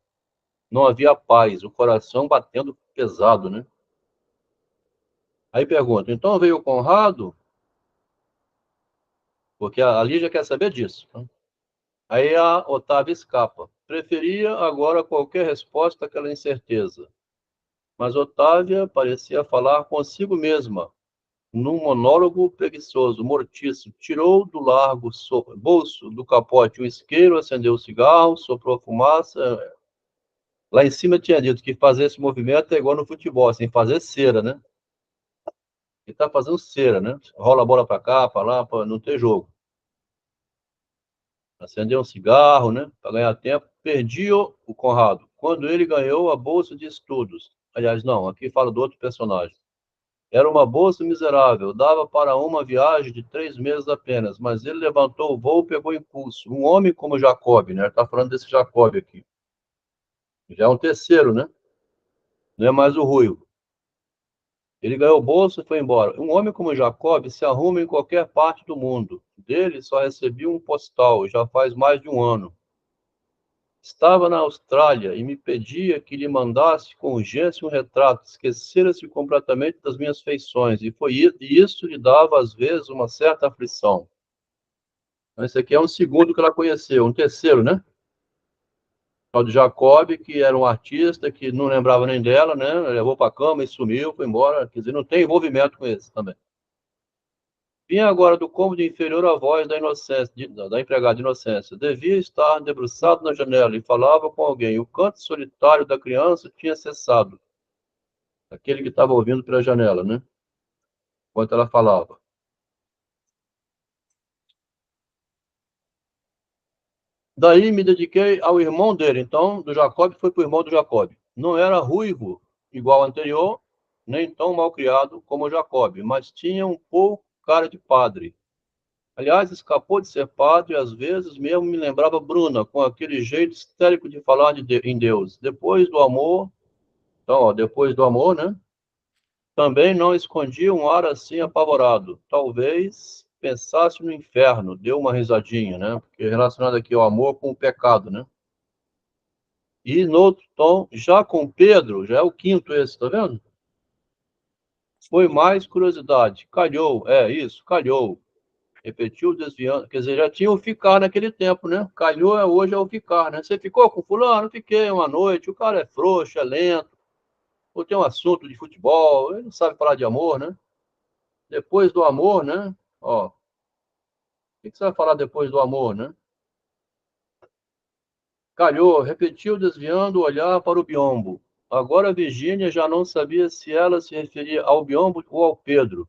não havia paz, o coração batendo pesado, né? Aí pergunta, então veio o Conrado? Porque a Lígia quer saber disso. Né? Aí a Otávia escapa. Preferia agora qualquer resposta àquela incerteza. Mas Otávia parecia falar consigo mesma, num monólogo preguiçoso, mortiço, tirou do largo bolso do capote um isqueiro, acendeu o cigarro, soprou a fumaça. Lá em cima tinha dito que fazer esse movimento é igual no futebol, assim, fazer cera, né? Ele tá fazendo cera, né? Rola a bola para cá, para lá, para não ter jogo. Acendeu um cigarro, né? Para ganhar tempo. Perdi o Conrado. Quando ele ganhou a bolsa de estudos. Aliás, não, aqui fala do outro personagem. Era uma bolsa miserável, dava para uma viagem de 3 meses apenas, mas ele levantou o voo e pegou impulso. Um homem como Jacob, né? Está falando desse Jacob aqui. Já é um terceiro, né? Não é mais o Ruivo. Ele ganhou bolsa e foi embora. Um homem como Jacob se arruma em qualquer parte do mundo. Dele só recebi um postal, já faz mais de um ano. Estava na Austrália e me pedia que lhe mandasse com urgência um retrato. Esquecera-se completamente das minhas feições, e isso lhe dava, às vezes, uma certa aflição. Esse aqui é um segundo que ela conheceu, um terceiro, né? O de Jacob, que era um artista que não lembrava nem dela, né? Levou para a cama e sumiu, foi embora. Quer dizer, não tem envolvimento com esse também. Vinha agora do cômodo inferior a voz da inocência, da empregada de inocência. Devia estar debruçado na janela e falava com alguém. O canto solitário da criança tinha cessado. Aquele que estava ouvindo pela janela, né? Enquanto ela falava. Daí me dediquei ao irmão dele. Então, do Jacob foi para o irmão do Jacob. Não era ruivo igual ao anterior, nem tão mal criado como o Jacob, mas tinha um pouco cara de padre. Aliás, escapou de ser padre, às vezes mesmo me lembrava Bruna, com aquele jeito histérico de falar em Deus. Depois do amor, então, ó, depois do amor, né? Também não escondia um ar assim apavorado. Talvez pensasse no inferno, deu uma risadinha, né? Porque relacionado aqui ao amor com o pecado, né? E no outro tom, já com Pedro, já é o quinto esse, tá vendo? Foi mais curiosidade. Calhou, é isso, calhou. Repetiu desviando, quer dizer, já tinha o ficar naquele tempo, né? Calhou hoje é o ficar, né? Você ficou com fulano? Fiquei uma noite, o cara é frouxo, é lento, ou tem um assunto de futebol, ele não sabe falar de amor, né? Depois do amor, né? Ó, o que você vai falar depois do amor, né? Calhou, repetiu desviando o olhar para o biombo. Agora a Virgínia já não sabia se ela se referia ao biombo ou ao Pedro.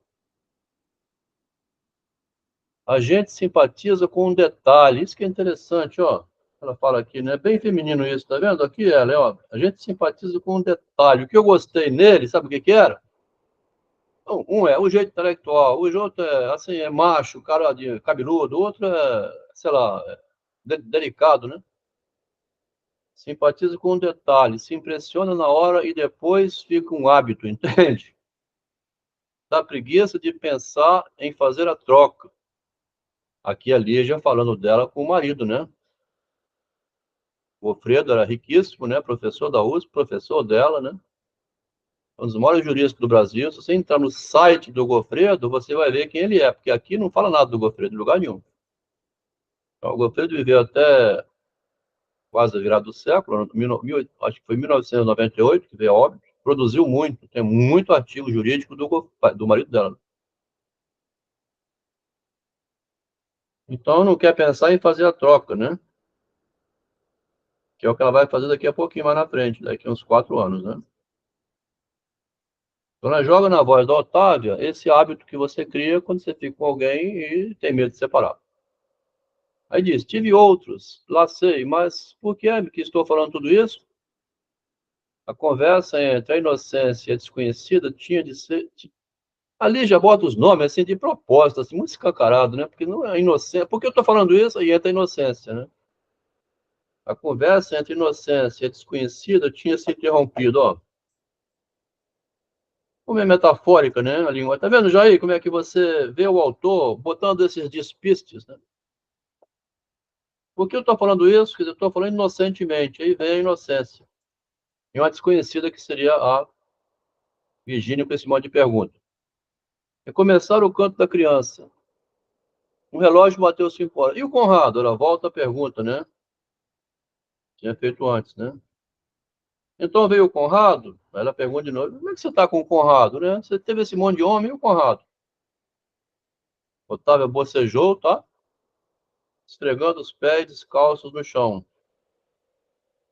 A gente simpatiza com um detalhe, isso que é interessante, ó. Ela fala aqui, né? Bem feminino isso, tá vendo? Aqui ela, ó. A gente simpatiza com um detalhe. O que eu gostei nele, sabe o que que era? Um é o jeito intelectual, o outro é, assim, é macho, cara de cabeludo, o outro é, sei lá, delicado, né? Simpatiza com um detalhe, se impressiona na hora e depois fica um hábito, entende? Dá preguiça de pensar em fazer a troca. Aqui a Lígia falando dela com o marido, né? O Goffredo era riquíssimo, né? Professor da USP, professor dela, né? Um dos maiores juristas do Brasil. Se você entrar no site do Goffredo, você vai ver quem ele é, porque aqui não fala nada do Goffredo, em lugar nenhum. Então, o Goffredo viveu até quase a virada do século, acho que foi 1998, que veio a óbito. Produziu muito, tem muito artigo jurídico do marido dela. Então, não quer pensar em fazer a troca, né? Que é o que ela vai fazer daqui a pouquinho mais na frente, daqui a uns 4 anos, né? Então, ela joga na voz da Otávia esse hábito que você cria quando você fica com alguém e tem medo de separar. Aí diz, tive outros, lá sei, mas por que é que estou falando tudo isso? A conversa entre a inocência e a desconhecida tinha de ser... Ali já bota os nomes, assim, de propósito, assim, muito escancarado, né? Porque não é inocência... Por que eu estou falando isso? Aí entra a inocência, né? A conversa entre a inocência e a desconhecida tinha se interrompido, ó. Como é metafórica, né, a língua. Tá vendo, Jair, como é que você vê o autor botando esses despistes, né? Por que eu estou falando isso? Quer dizer, eu estou falando inocentemente. Aí vem a inocência. E uma desconhecida que seria a Virgínia com esse modo de pergunta. É começar o canto da criança. Um relógio bateu 5 horas. E o Conrado? Ela volta a pergunta, né? Tinha feito antes, né? Então veio o Conrado, ela pergunta de novo, como é que você está com o Conrado, né? Você teve esse monte de homem e o Conrado? Otávio bocejou, tá? Esfregando os pés descalços no chão.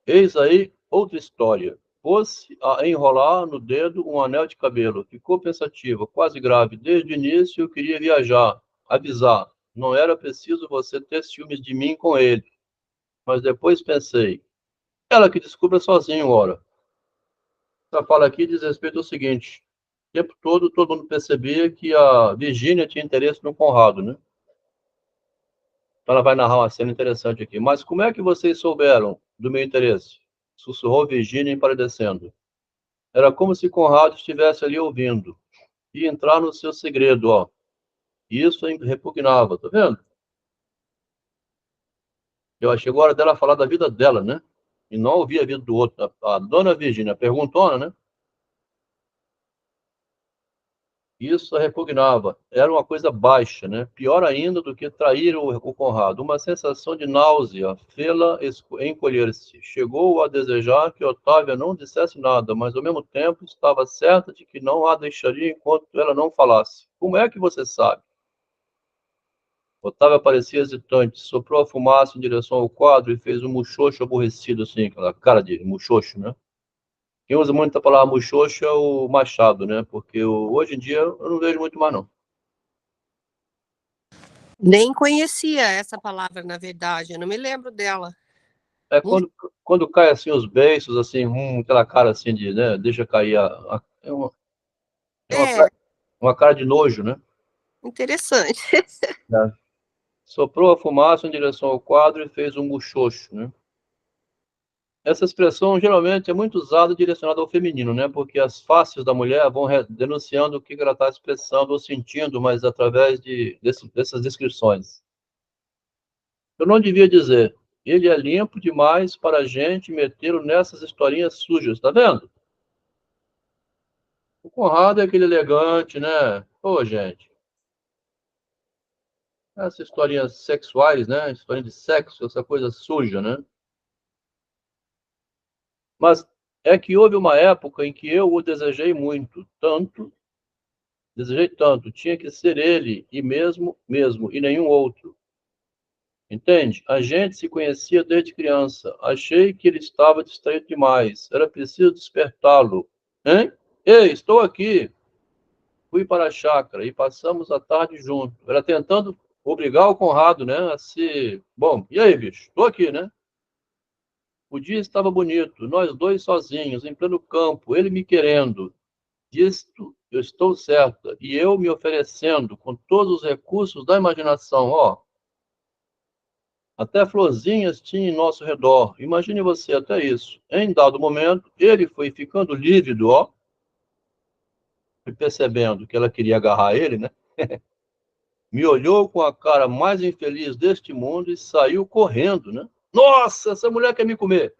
Eis aí outra história. Fosse a enrolar no dedo um anel de cabelo. Ficou pensativa, quase grave. Desde o início eu queria viajar, avisar. Não era preciso você ter ciúmes de mim com ele. Mas depois pensei, ela que descubra sozinho, ora. Essa fala aqui diz respeito ao seguinte: o tempo todo mundo percebia que a Virgínia tinha interesse no Conrado, né? Então ela vai narrar uma cena interessante aqui. Mas como é que vocês souberam do meu interesse? Sussurrou Virgínia empalidecendo. Era como se Conrado estivesse ali ouvindo. E entrar no seu segredo, ó. E isso repugnava, tá vendo? Eu achei agora dela falar da vida dela, né? E não ouvir a vida do outro. A dona Virgínia perguntona, né? Isso a repugnava. Era uma coisa baixa, né? Pior ainda do que trair o Conrado. Uma sensação de náusea fê-la encolher-se. Chegou a desejar que Otávia não dissesse nada, mas ao mesmo tempo estava certa de que não a deixaria enquanto ela não falasse. Como é que você sabe? Otávia parecia hesitante, soprou a fumaça em direção ao quadro e fez um muxoxo aborrecido, assim, aquela cara de muxoxo, né? Quem usa muito a palavra muxoxo é o Machado, né? Porque hoje em dia eu não vejo muito mais, não. Nem conhecia essa palavra, na verdade, eu não me lembro dela. É quando cai assim os beiços, assim, aquela cara assim de, né? Deixa cair É, uma cara de nojo, né? interessante. É. Soprou a fumaça em direção ao quadro e fez um muxoxo, né? Essa expressão geralmente é muito usada e direcionada ao feminino, né? Porque as faces da mulher vão denunciando o que ela está expressando ou sentindo, mas através dessas descrições. Eu não devia dizer, ele é limpo demais para a gente metê-lo nessas historinhas sujas, tá vendo? O Conrado é aquele elegante, né? Ô, gente, essas historinhas sexuais, né? Historinha de sexo, essa coisa suja, né? Mas é que houve uma época em que eu o desejei muito, desejei tanto, tinha que ser ele, e mesmo, e nenhum outro. Entende? A gente se conhecia desde criança. Achei que ele estava distraído demais. Era preciso despertá-lo. Hein? Ei, estou aqui. Fui para a chácara e passamos a tarde junto. Era tentando obrigar o Conrado, né, a se... Bom, e aí, bicho? Estou aqui, né? O dia estava bonito, nós dois sozinhos, em pleno campo, ele me querendo. Disto eu estou certa, e eu me oferecendo com todos os recursos da imaginação, ó. Até florzinhas tinha em nosso redor. Imagine você até isso. Em dado momento, ele foi ficando lívido, ó, e percebendo que ela queria agarrar ele, né? Me olhou com a cara mais infeliz deste mundo e saiu correndo, né? Nossa, essa mulher quer me comer.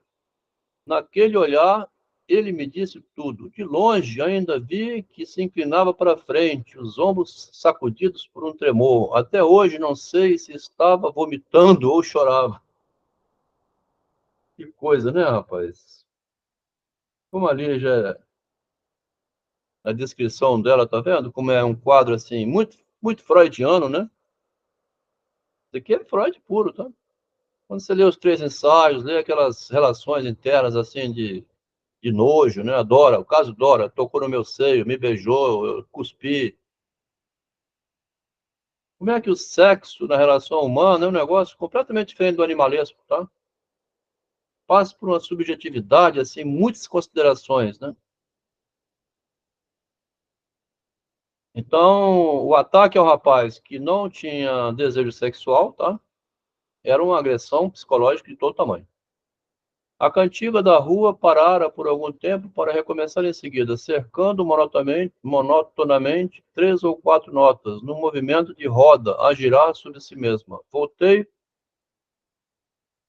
Naquele olhar, ele me disse tudo. De longe, ainda vi que se inclinava para frente, os ombros sacudidos por um tremor. Até hoje, não sei se estava vomitando ou chorava. Que coisa, né, rapaz? Como ali já a descrição dela, tá vendo? Como é um quadro assim, muito freudiano, né? Isso aqui é Freud puro, tá? Quando você lê os três ensaios, lê aquelas relações internas assim de nojo, né? Dora, o caso Dora, tocou no meu seio, me beijou, eu cuspi. Como é que o sexo na relação humana é um negócio completamente diferente do animalesco, tá? Passa por uma subjetividade, assim, muitas considerações, né? Então, o ataque ao rapaz que não tinha desejo sexual, tá? Era uma agressão psicológica de todo tamanho. A cantiga da rua parara por algum tempo para recomeçar em seguida, cercando monotonamente 3 ou 4 notas, num movimento de roda a girar sobre si mesma. Voltei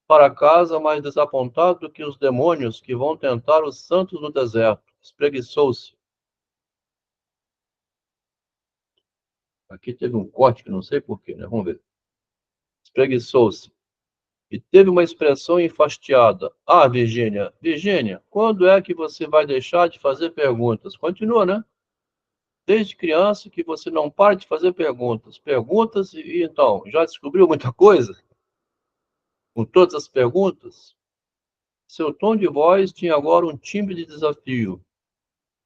para casa mais desapontado do que os demônios que vão tentar os santos no deserto. Espreguiçou-se. Aqui teve um corte que não sei porquê, né? Vamos ver. Espreguiçou-se. E teve uma expressão enfastiada. Ah, Virgínia, quando é que você vai deixar de fazer perguntas? Continua, né? Desde criança que você não para de fazer perguntas. Perguntas e então, já descobriu muita coisa? Com todas as perguntas? Seu tom de voz tinha agora um timbre de desafio.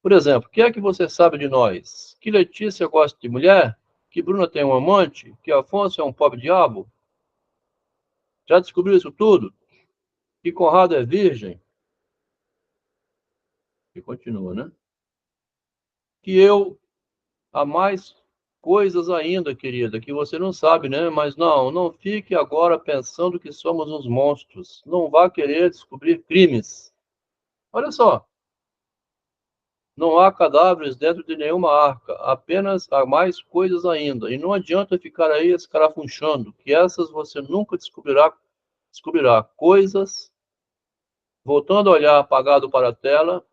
Por exemplo, o que é que você sabe de nós? Que Letícia gosta de mulher? Que Bruna tem um amante? Que Afonso é um pobre diabo? Já descobriu isso tudo? Que Conrado é virgem? E continua, né? Que eu há mais coisas ainda, querida, que você não sabe, né? Mas não fique agora pensando que somos uns monstros. Não vá querer descobrir crimes. Olha só, não há cadáveres dentro de nenhuma arca, apenas há mais coisas ainda. E não adianta ficar aí escarafunchando, que essas você nunca descobrirá coisas. Voltando a olhar apagado para a tela,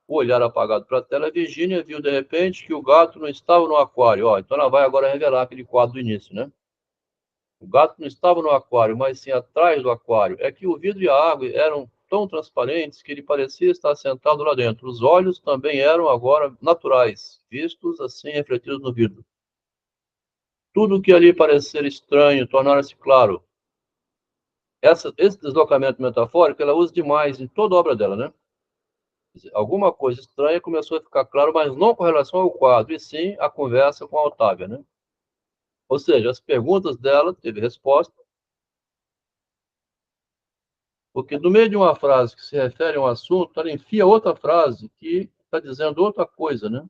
o olhar apagado para a tela, Virginia viu de repente que o gato não estava no aquário. Ó, então ela vai agora revelar aquele quadro do início, né? O gato não estava no aquário, mas sim atrás do aquário. É que o vidro e a água eram tão transparentes que ele parecia estar sentado lá dentro. Os olhos também eram agora naturais, vistos assim refletidos no vidro. Tudo que ali parecia estranho tornara-se claro. Esse deslocamento metafórico ela usa demais em toda a obra dela, né? Alguma coisa estranha começou a ficar claro, mas não com relação ao quadro, e sim a conversa com a Otávia, né? Ou seja, as perguntas dela teve resposta, porque no meio de uma frase que se refere a um assunto, ela enfia outra frase que está dizendo outra coisa, né?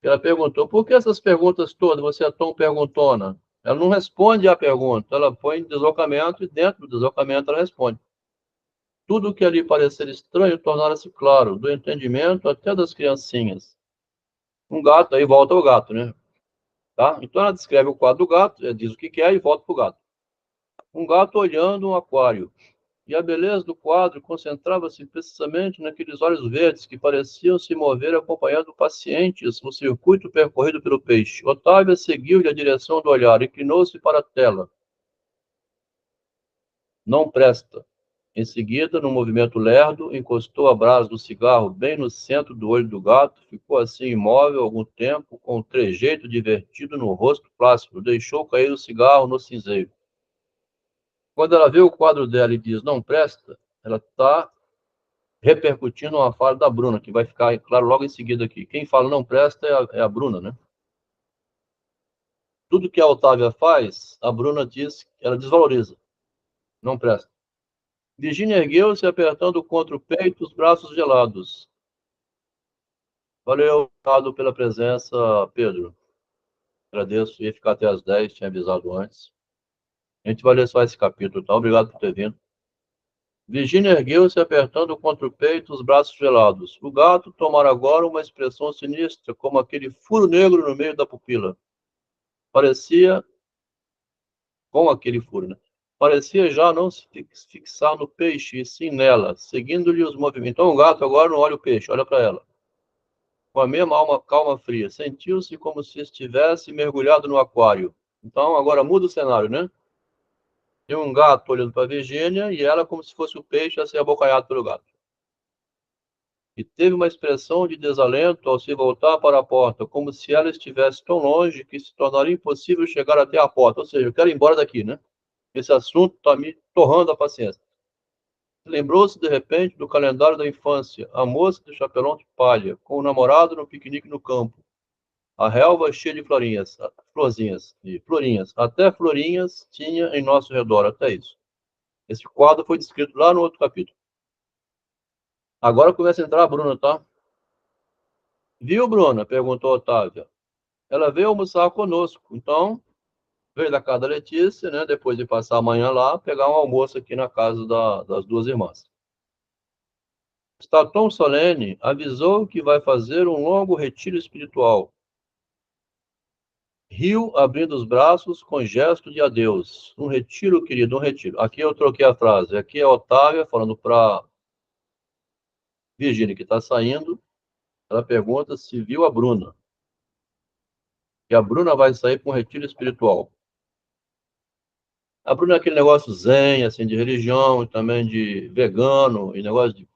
Ela perguntou, por que essas perguntas todas você é tão perguntona? Ela não responde à pergunta, ela põe em deslocamento e dentro do deslocamento ela responde. Tudo o que ali parecer estranho tornara-se claro, do entendimento até das criancinhas. Um gato, aí volta ao gato, né? Tá? Então ela descreve o quadro do gato, diz o que quer e volta para o gato. Um gato olhando um aquário. E a beleza do quadro concentrava-se precisamente naqueles olhos verdes que pareciam se mover acompanhando pacientes o circuito percorrido pelo peixe. Otávia seguiu-lhe a direção do olhar, inclinou-se para a tela. Não presta. Em seguida, num movimento lerdo, encostou a brasa do cigarro bem no centro do olho do gato, ficou assim imóvel algum tempo, com um trejeito divertido no rosto plácido, deixou cair o cigarro no cinzeiro. Quando ela vê o quadro dela e diz não presta, ela está repercutindo uma fala da Bruna, que vai ficar claro logo em seguida aqui. Quem fala não presta é a Bruna, né? Tudo que a Otávia faz, a Bruna diz, ela desvaloriza, não presta. Virginia ergueu-se, apertando contra o peito os braços gelados. Valeu, obrigado pela presença, Pedro. Agradeço, ia ficar até às 10, tinha avisado antes. A gente vai ler só esse capítulo, tá? Obrigado por ter vindo. Virginia ergueu-se, apertando contra o peito os braços gelados. O gato tomara agora uma expressão sinistra, como aquele furo negro no meio da pupila. Parecia, com aquele furo, né? Parecia já não se fixar no peixe, e sim nela, seguindo-lhe os movimentos. Então o gato agora não olha o peixe, olha para ela. Com a mesma alma calma fria. Sentiu-se como se estivesse mergulhado no aquário. Então agora muda o cenário, né? Tem um gato olhando para a Virgínia e ela como se fosse o peixe a ser abocanhado pelo gato. E teve uma expressão de desalento ao se voltar para a porta, como se ela estivesse tão longe que se tornaria impossível chegar até a porta. Ou seja, eu quero ir embora daqui, né? Esse assunto está me torrando a paciência. Lembrou-se, de repente, do calendário da infância, a moça de chapelão de palha, com o namorado no piquenique no campo, a relva cheia de florinhas, florzinhas, e florinhas. Até florinhas tinha em nosso redor, até isso. Esse quadro foi descrito lá no outro capítulo. Agora começa a entrar a Bruna, tá? Viu, Bruna? Perguntou Otávia. Ela veio almoçar conosco, então veio da casa da Letícia, né? Depois de passar a manhã lá, pegar um almoço aqui na casa das duas irmãs. Está tão solene, avisou que vai fazer um longo retiro espiritual. Riu, abrindo os braços com gesto de adeus. Um retiro, querido, um retiro. Aqui eu troquei a frase. Aqui é a Otávia falando para Virgínia, que está saindo. Ela pergunta se viu a Bruna. E a Bruna vai sair para um retiro espiritual. A Bruna é aquele negócio zen, assim, de religião, e também de vegano, e negócio de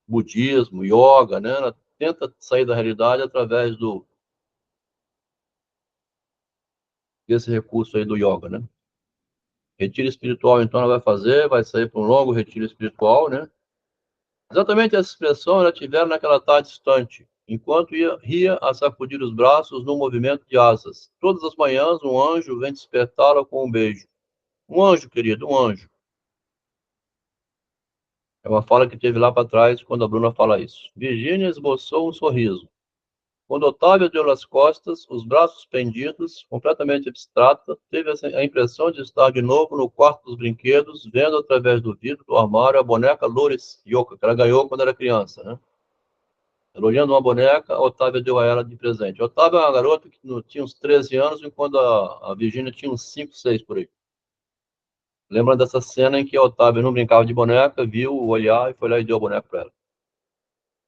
budismo, yoga, né? Ela tenta sair da realidade através desse recurso aí do yoga, né? Retiro espiritual, então, ela vai fazer, vai sair para um longo retiro espiritual, né? Exatamente essa expressão ela tiveram naquela tarde distante, enquanto ria a sacudir os braços num movimento de asas. Todas as manhãs, um anjo vem despertá-la com um beijo. Um anjo, querido, um anjo. É uma fala que teve lá para trás, quando a Bruna fala isso. Virgínia esboçou um sorriso. Quando Otávio deu as costas, os braços pendidos, completamente abstrata, teve a impressão de estar de novo no quarto dos brinquedos, vendo através do vidro do armário a boneca Loures Yoka, que ela ganhou quando era criança, né? Ela olhando uma boneca, Otávio deu a ela de presente. Otávio é uma garota que tinha uns 13 anos, enquanto a Virgínia tinha uns 5, 6 por aí. Lembra dessa cena em que a Otávio não brincava de boneca, viu o olhar e foi lá e deu a boneca para ela.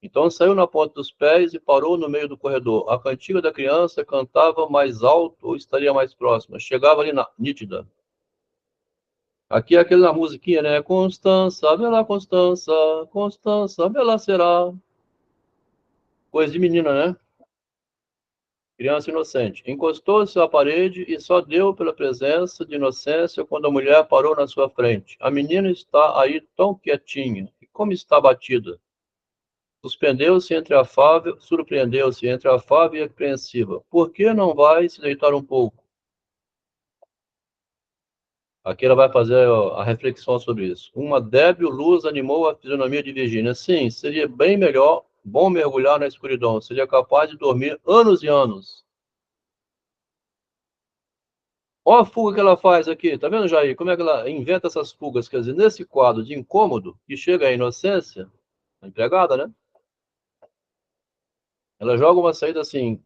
Então saiu na ponta dos pés e parou no meio do corredor. A cantiga da criança cantava mais alto ou estaria mais próxima. Chegava ali nítida. Aqui é aquela musiquinha, né? Constança, bela Constança, Constança, bela será. Coisa de menina, né? Criança inocente. Encostou-se à parede e só deu pela presença de inocência quando a mulher parou na sua frente. A menina está aí tão quietinha. E como está batida? Surpreendeu-se entre afável e apreensiva. Por que não vai se deitar um pouco? Aqui ela vai fazer a reflexão sobre isso. Uma débil luz animou a fisionomia de Virgínia. Sim, seria bem melhor, bom mergulhar na escuridão. Seria capaz de dormir anos e anos. Olha a fuga que ela faz aqui. Tá vendo, Jair? Como é que ela inventa essas fugas? Quer dizer, nesse quadro de incômodo, que chega à inocência, a empregada, né? Ela joga uma saída assim,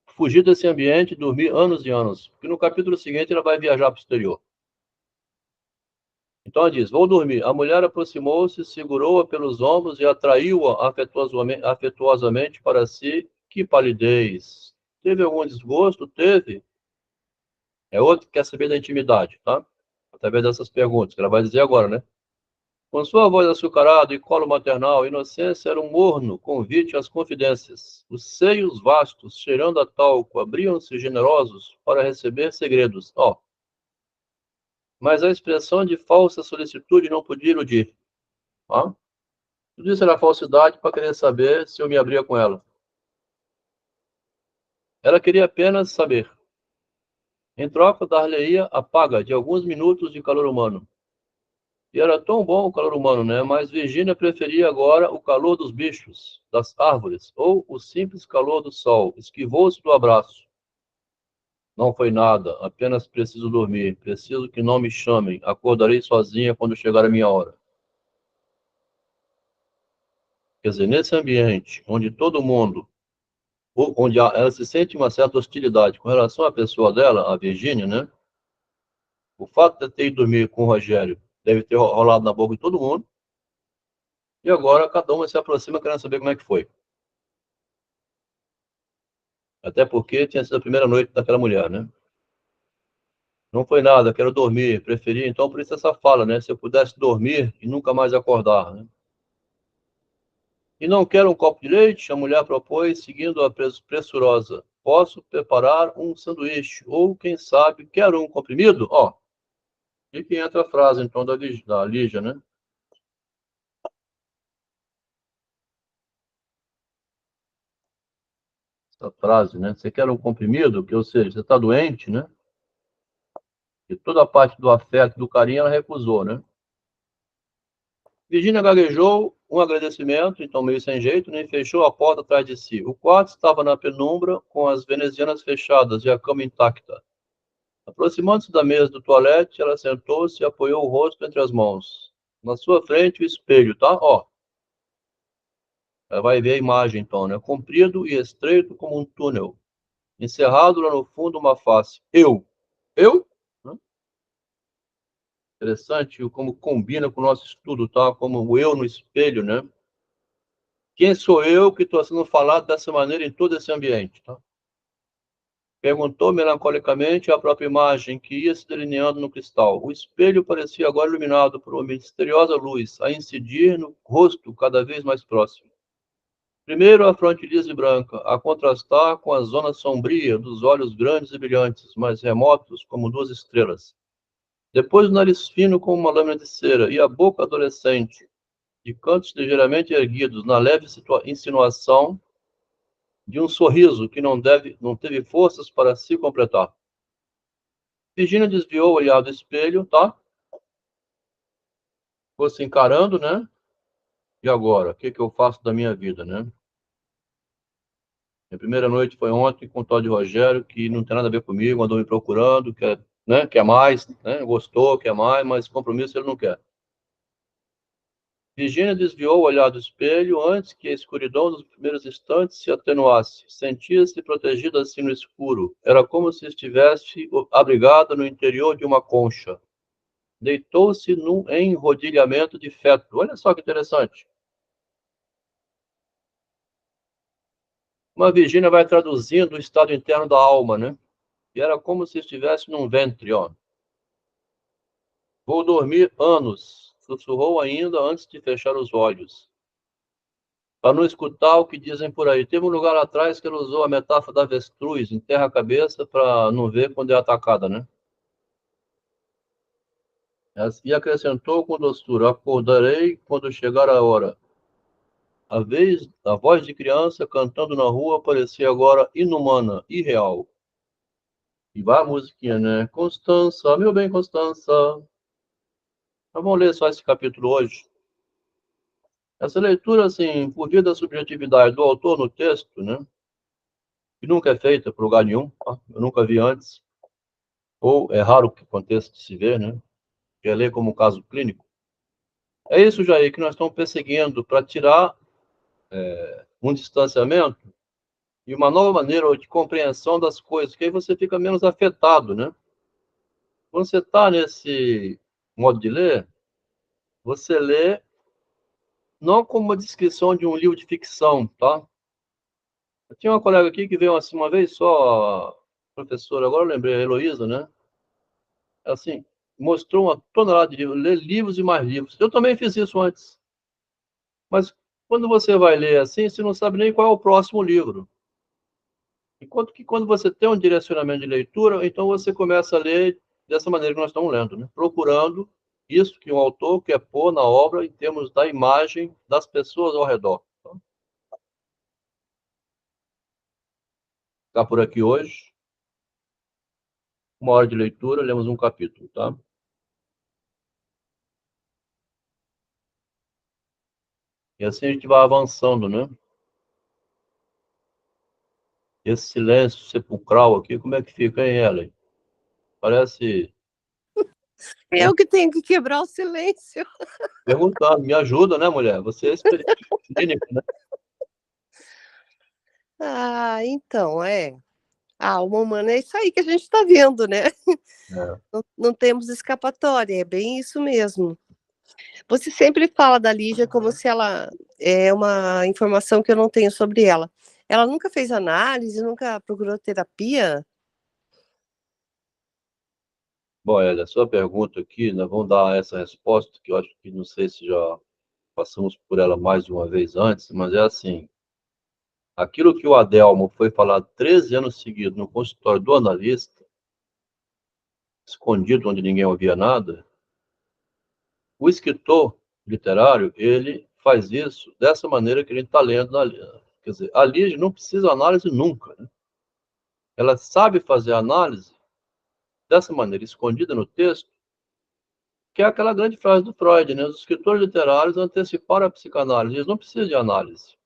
fugir desse ambiente e dormir anos e anos. Porque no capítulo seguinte ela vai viajar para o exterior. Então ela diz, vou dormir. A mulher aproximou-se, segurou-a pelos ombros e atraiu-a afetuosamente para si. Que palidez. Teve algum desgosto? Teve. É outro que quer saber da intimidade, tá? Através dessas perguntas, que ela vai dizer agora, né? Com sua voz açucarada e colo maternal, Inocência era um morno convite às confidências. Os seios vastos, cheirando a talco, abriam-se generosos para receber segredos. Ó, mas a expressão de falsa solicitude não podia iludir. Ó, tudo isso era falsidade para querer saber se eu me abria com ela. Ela queria apenas saber. Em troca, dar-lhe-ia a paga de alguns minutos de calor humano. E era tão bom o calor humano, né? Mas Virgínia preferia agora o calor dos bichos, das árvores, ou o simples calor do sol. Esquivou-se do abraço. Não foi nada, apenas preciso dormir. Preciso que não me chamem. Acordarei sozinha quando chegar a minha hora. Quer dizer, nesse ambiente onde todo mundo, onde ela se sente uma certa hostilidade com relação à pessoa dela, a Virgínia, né? O fato de ter ido dormir com o Rogério deve ter rolado na boca de todo mundo. E agora cada uma se aproxima querendo saber como é que foi. Até porque tinha sido a primeira noite daquela mulher, né? Não foi nada, quero dormir, preferi. Então, por isso essa fala, né? Se eu pudesse dormir e nunca mais acordar, né? E não quero um copo de leite? A mulher propôs, seguindo a pressurosa. Posso preparar um sanduíche, ou, quem sabe, quero um comprimido? Ó, e que entra a frase, então, da Lígia, né? Essa frase, né? Você quer um comprimido? Que, ou seja, você está doente, né? E toda a parte do afeto, do carinho, ela recusou, né? Virginia gaguejou um agradecimento, então meio sem jeito, nem fechou a porta atrás de si. O quarto estava na penumbra, com as venezianas fechadas e a cama intacta. Aproximando-se da mesa do toalete, ela sentou-se e apoiou o rosto entre as mãos. Na sua frente, o espelho, tá? Ó. Ela vai ver a imagem, então, né? Comprido e estreito como um túnel. Encerrado lá no fundo, uma face. Eu. Eu? Interessante como combina com o nosso estudo, tá? Como o eu no espelho, né? Quem sou eu que estou sendo falado dessa maneira em todo esse ambiente? Tá? Perguntou melancolicamente a própria imagem que ia se delineando no cristal. O espelho parecia agora iluminado por uma misteriosa luz, a incidir no rosto cada vez mais próximo. Primeiro a fronte lisa e branca, a contrastar com a zona sombria dos olhos grandes e brilhantes, mas remotos como duas estrelas. Depois o nariz fino como uma lâmina de cera, e a boca adolescente, de cantos ligeiramente erguidos, na leve insinuação de um sorriso que não teve forças para se completar. Virginia desviou o olhar do espelho, tá? Ficou se encarando, né? E agora? O que eu faço da minha vida, né? Minha primeira noite foi ontem com o tal de Rogério, que não tem nada a ver comigo, andou me procurando, quer mais, né? Gostou, quer mais, mas compromisso ele não quer. Virginia desviou o olhar do espelho antes que a escuridão dos primeiros instantes se atenuasse. Sentia-se protegida assim no escuro. Era como se estivesse abrigada no interior de uma concha. Deitou-se num enrodilhamento de feto. Olha só que interessante. Uma Virgínia vai traduzindo o estado interno da alma, né? E era como se estivesse num ventre, ó. Vou dormir anos, sussurrou ainda antes de fechar os olhos. Para não escutar o que dizem por aí. Teve um lugar lá atrás que ela usou a metáfora da avestruz, enterra a cabeça para não ver quando é atacada, né? E acrescentou com doçura: acordarei quando chegar a hora. A voz de criança cantando na rua parecia agora inumana, irreal. E vai a musiquinha, né? Constança, meu bem, Constança. Então, vamos ler só esse capítulo hoje. Essa leitura, assim, por via da subjetividade do autor no texto, né? Que nunca é feita por lugar nenhum, tá? Eu nunca vi antes. Ou é raro que aconteça de se ver, né? Que é ler como um caso clínico. É isso, Jair, que nós estamos perseguindo para tirar um distanciamento e uma nova maneira de compreensão das coisas, que aí você fica menos afetado, né? Quando você está nesse modo de ler, você lê não como uma descrição de um livro de ficção, tá? Eu tinha uma colega aqui que veio assim uma vez só, professora, agora eu lembrei, a Heloísa, né? Assim, mostrou uma tonelada de livros, ler livros e mais livros. Eu também fiz isso antes. Mas quando você vai ler assim, você não sabe nem qual é o próximo livro. Enquanto que quando você tem um direcionamento de leitura, então você começa a ler dessa maneira que nós estamos lendo, né? Procurando isso que o autor quer pôr na obra em termos da imagem das pessoas ao redor. Então, ficar por aqui hoje, 1 hora de leitura, lemos um capítulo, tá? E assim a gente vai avançando, né? Esse silêncio sepulcral aqui, como é que fica, hein, Ellen? Parece... Eu que tenho que quebrar o silêncio. Perguntando, me ajuda, né, mulher? Você é experiente clínica, né? Ah, então, a alma humana é isso aí que a gente está vendo, né? É. Não temos escapatória, é bem isso mesmo. Você sempre fala da Lígia como se ela é uma informação que eu não tenho sobre ela. Ela nunca fez análise, nunca procurou terapia? Bom, Ellen, a sua pergunta aqui, nós vamos dar essa resposta, que eu acho que não sei se já passamos por ela mais de uma vez antes, mas é assim, aquilo que o Adelmo foi falar 13 anos seguidos no consultório do analista, escondido onde ninguém ouvia nada, o escritor literário, ele faz isso dessa maneira que ele está lendo. Quer dizer, a Lígia não precisa análise nunca, né? Ela sabe fazer análise dessa maneira, escondida no texto, que é aquela grande frase do Freud, né? Os escritores literários anteciparam a psicanálise, eles não precisam de análise.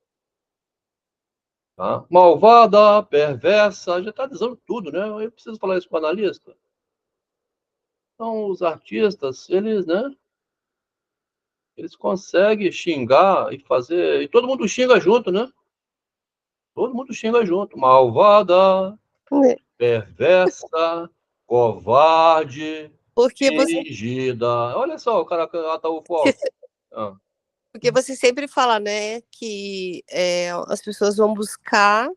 Tá? Malvada, perversa, já está dizendo tudo, né? Eu preciso falar isso com o analista. Então, os artistas, eles, né? Eles conseguem xingar e fazer. E todo mundo xinga junto, né? Todo mundo xinga junto. Malvada, É, perversa, covarde, Porque você, fingida. Olha só, o cara tá o foco. Ah, porque você sempre fala, né, que as pessoas vão buscar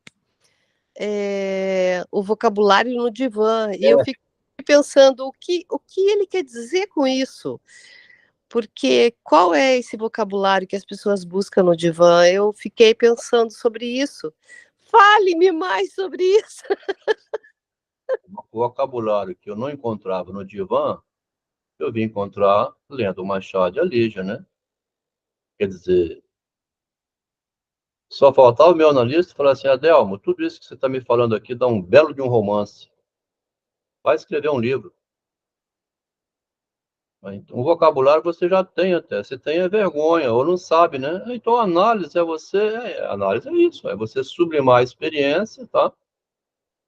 o vocabulário no divã. E eu é, fico pensando o que ele quer dizer com isso. Porque qual é esse vocabulário que as pessoas buscam no divã? Eu fiquei pensando sobre isso. Fale-me mais sobre isso. o vocabulário que eu não encontrava no divã eu vim encontrar lendo o Machado de Alígia, né? Quer dizer, só faltava o meu analista falar assim, Adelmo, tudo isso que você está me falando aqui dá um belo de um romance. Vai escrever um livro. Então, o vocabulário você já tem até, você tem a vergonha, ou não sabe, né? Então, a análise é você, análise é isso, é você sublimar a experiência, tá? O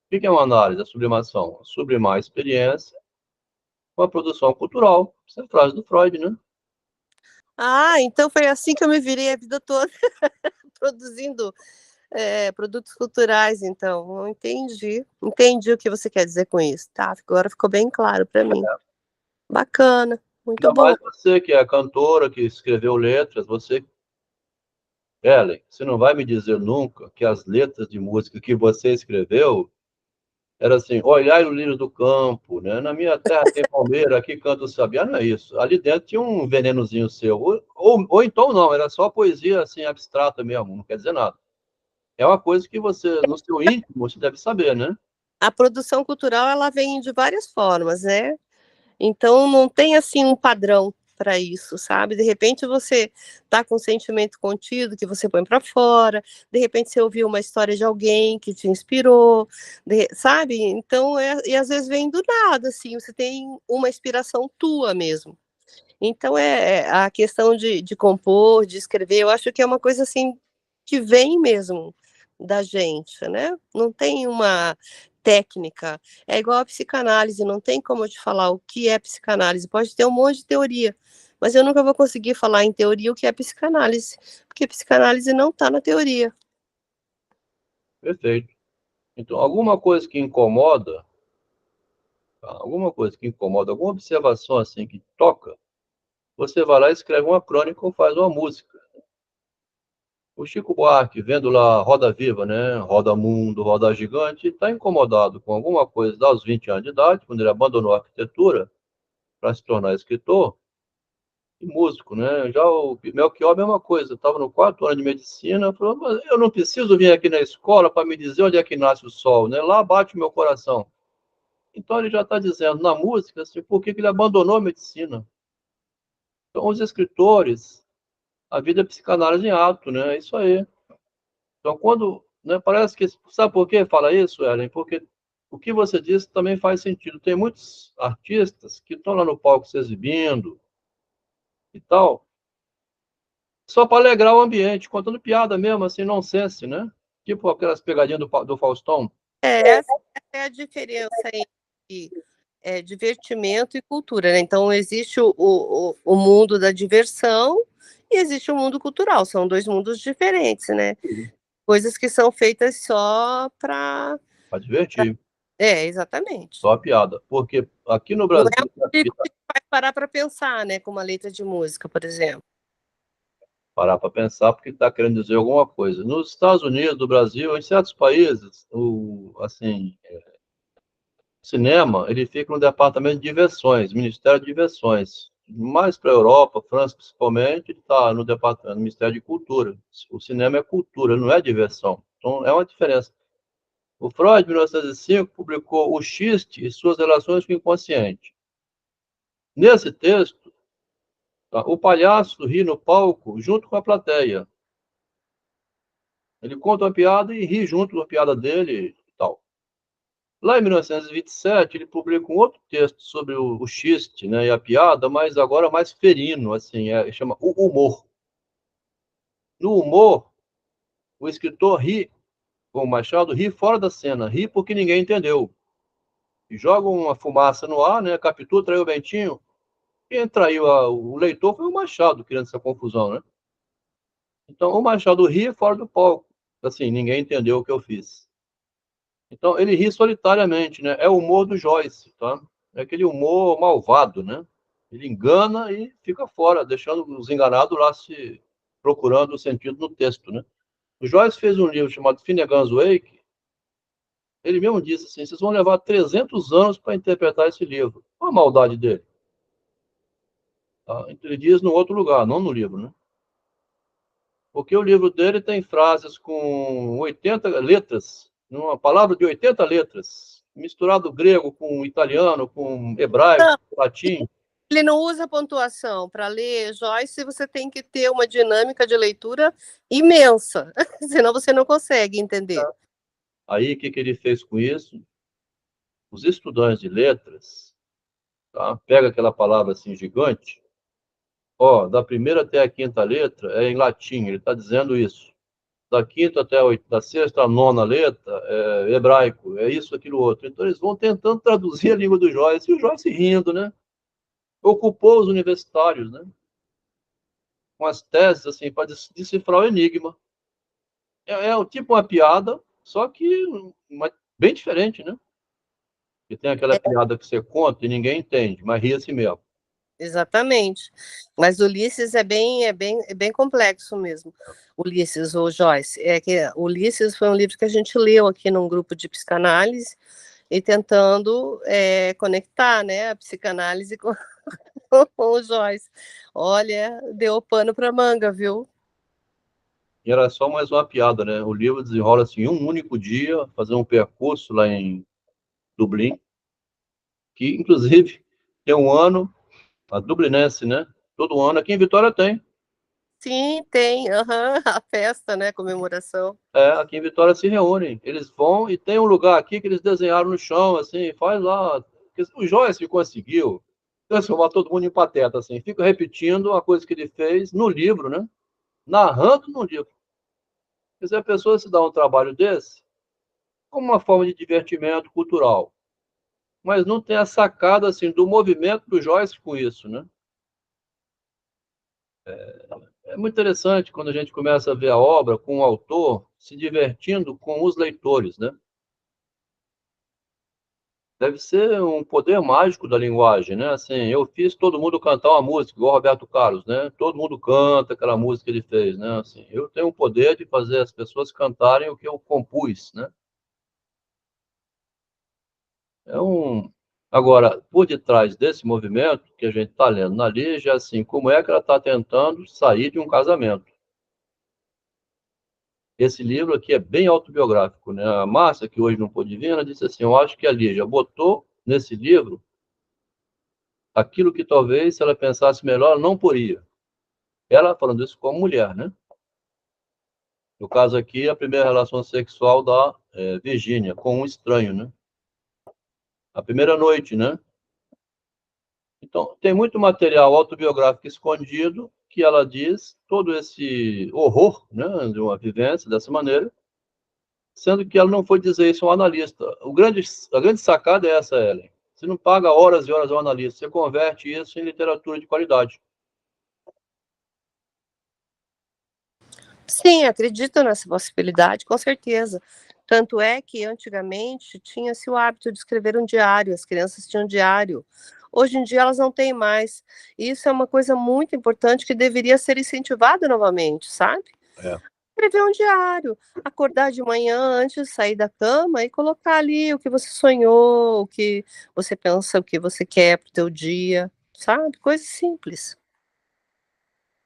que é uma análise? A sublimação. Sublimar a experiência com a produção cultural. Essa é a frase do Freud, né? Ah, então foi assim que eu me virei a vida toda, produzindo produtos culturais, então. Eu entendi. Entendi o que você quer dizer com isso. Tá, agora ficou bem claro para mim. Bacana, muito Ainda bom. mais você que é cantora, que escreveu letras, você, Ellen, você não vai me dizer nunca que as letras de música que você escreveu era assim, olhai o lírio do campo, né? Na minha terra tem palmeira, aqui canta o sabiá, não é isso. Ali dentro tinha um venenozinho seu. Ou então não, era só poesia assim, abstrata mesmo, não quer dizer nada. É uma coisa que você, no seu íntimo, você deve saber, né? A produção cultural, ela vem de várias formas, né? Então, não tem, assim, um padrão para isso, sabe? De repente você tá com um sentimento contido que você põe para fora, de repente você ouviu uma história de alguém que te inspirou, sabe? Então, e às vezes vem do nada, assim, você tem uma inspiração tua mesmo. Então, a questão de compor, de escrever, eu acho que é uma coisa, assim, que vem mesmo da gente, né? Não tem uma técnica. É igual a psicanálise, não tem como eu te falar o que é psicanálise. Pode ter um monte de teoria, mas eu nunca vou conseguir falar em teoria o que é psicanálise, porque psicanálise não está na teoria. Perfeito. Então, alguma coisa que incomoda, tá? Alguma coisa que incomoda, alguma observação assim que toca, você vai lá, escreve uma crônica ou faz uma música. O Chico Buarque, vendo lá Roda Viva, né? Roda Mundo, Roda Gigante, está incomodado com alguma coisa aos 20 anos de idade, quando ele abandonou a arquitetura para se tornar escritor e músico, né? Já o Melchior, a mesma coisa, estava no 4º ano de medicina, falou, mas eu não preciso vir aqui na escola para me dizer onde é que nasce o sol, né? Lá bate o meu coração. Então ele já está dizendo na música assim, por que ele abandonou a medicina. Então os escritores, a vida é psicanálise em ato, né? É isso aí. Então, quando, né, parece que, sabe por que fala isso, Ellen? Porque o que você disse também faz sentido. Tem muitos artistas que estão lá no palco se exibindo e tal, só para alegrar o ambiente, contando piada mesmo, assim, nonsense, né? Tipo aquelas pegadinhas do Faustão. Essa é a diferença entre divertimento e cultura, né? Então, existe o mundo da diversão e existe o mundo cultural. São dois mundos diferentes, né? Coisas que são feitas só para. Para divertir, Exatamente. só a piada. Porque aqui no Não é Brasil, um público que vai parar para pensar, né? Com uma letra de música, por exemplo. parar para pensar, porque está querendo dizer alguma coisa. Nos Estados Unidos, no Brasil, em certos países, assim, cinema, ele fica no departamento de diversões, Ministério de Diversões. Mais para a Europa, França principalmente, ele está no departamento do Ministério de Cultura. O cinema é cultura, não é diversão. Então, é uma diferença. O Freud, em 1905, publicou O Xiste e Suas Relações com o Inconsciente. Nesse texto, tá, o palhaço ri no palco junto com a plateia. Ele conta uma piada e ri junto com a piada dele e tal. Lá em 1927, ele publica um outro texto sobre o xiste, né, e a piada, mas agora mais ferino, assim, chama O Humor. No humor, o escritor ri, com o Machado, ri fora da cena, ri porque ninguém entendeu. E joga uma fumaça no ar, né, Capitu traiu o Bentinho, quem traiu o leitor foi o Machado, criando essa confusão, né? Então, o Machado ri fora do palco, assim, ninguém entendeu o que eu fiz. Então, ele ri solitariamente, né? É o humor do Joyce, tá? É aquele humor malvado, né? Ele engana e fica fora, deixando os enganados lá se procurando o sentido no texto, né? O Joyce fez um livro chamado Finnegan's Wake. Ele mesmo disse assim: vocês vão levar 300 anos para interpretar esse livro. Qual a maldade dele? Tá? Ele diz no outro lugar, não no livro, né? Porque o livro dele tem frases com 80 letras, uma palavra de 80 letras, misturado grego com italiano, com hebraico, Não, com latim. Ele não usa pontuação. Para ler Joyce, você tem que ter uma dinâmica de leitura imensa, senão você não consegue entender. Aí, o que ele fez com isso? Os estudantes de letras, tá? Pega aquela palavra assim gigante, ó, da primeira até a quinta letra é em latim, ele está dizendo isso. Da quinta até a oitava, da sexta à nona letra é hebraico, é isso, aquilo, outro. Então, eles vão tentando traduzir a língua do Joyce, e o Joyce rindo, né? Ocupou os universitários, né? Com as teses, assim, para decifrar o enigma. É tipo uma piada, só que bem diferente, né? E tem aquela piada que você conta e ninguém entende, mas ri assim mesmo. Exatamente. Mas Ulisses é bem complexo mesmo. Ulisses, ou Joyce. É que Ulisses foi um livro que a gente leu aqui num grupo de psicanálise e tentando conectar, né, a psicanálise com o Joyce. Olha, deu pano para manga, viu? E era só mais uma piada, né? O livro desenrola-se em um único dia, fazer um percurso lá em Dublin, que inclusive tem um ano, a Dublinense, né? Todo ano aqui em Vitória tem. Sim, tem, a festa, né, comemoração. Aqui em Vitória se reúnem. Eles vão e tem um lugar aqui que eles desenharam no chão, assim, faz lá. O Joyce conseguiu transformar todo mundo em pateta, assim. Fica repetindo a coisa que ele fez no livro, né? Narrando no livro. Quer dizer, a pessoa se dá um trabalho desse como uma forma de divertimento cultural, mas não tem a sacada, assim, do movimento do Joyce com isso, né? É muito interessante quando a gente começa a ver a obra com o autor se divertindo com os leitores, né? Deve ser um poder mágico da linguagem, né? Assim, eu fiz todo mundo cantar uma música, igual o Roberto Carlos, né? Todo mundo canta aquela música que ele fez, né? Assim, eu tenho o poder de fazer as pessoas cantarem o que eu compus, né? É um... Agora, por detrás desse movimento que a gente está lendo na Lígia, assim, como é que ela está tentando sair de um casamento? Esse livro aqui é bem autobiográfico, né? A Márcia, que hoje não pôde vir, ela disse assim, eu acho que a Lígia botou nesse livro aquilo que talvez, se ela pensasse melhor, ela não poria. Ela falando isso como mulher, né? No caso aqui, a primeira relação sexual da Virgínia, com um estranho, né? A primeira noite, né? Então, tem muito material autobiográfico escondido que ela diz todo esse horror, né, de uma vivência dessa maneira, sendo que ela não foi dizer isso a um analista. A grande sacada é essa, Ellen. Você não paga horas e horas ao analista, você converte isso em literatura de qualidade. Sim, acredito nessa possibilidade, com certeza. Tanto é que antigamente tinha-se o hábito de escrever um diário, as crianças tinham um diário. Hoje em dia elas não têm mais. Isso é uma coisa muito importante que deveria ser incentivada novamente, sabe? É. Escrever um diário, acordar de manhã antes de sair da cama e colocar ali o que você sonhou, o que você pensa, o que você quer para o teu dia, sabe? Coisa simples.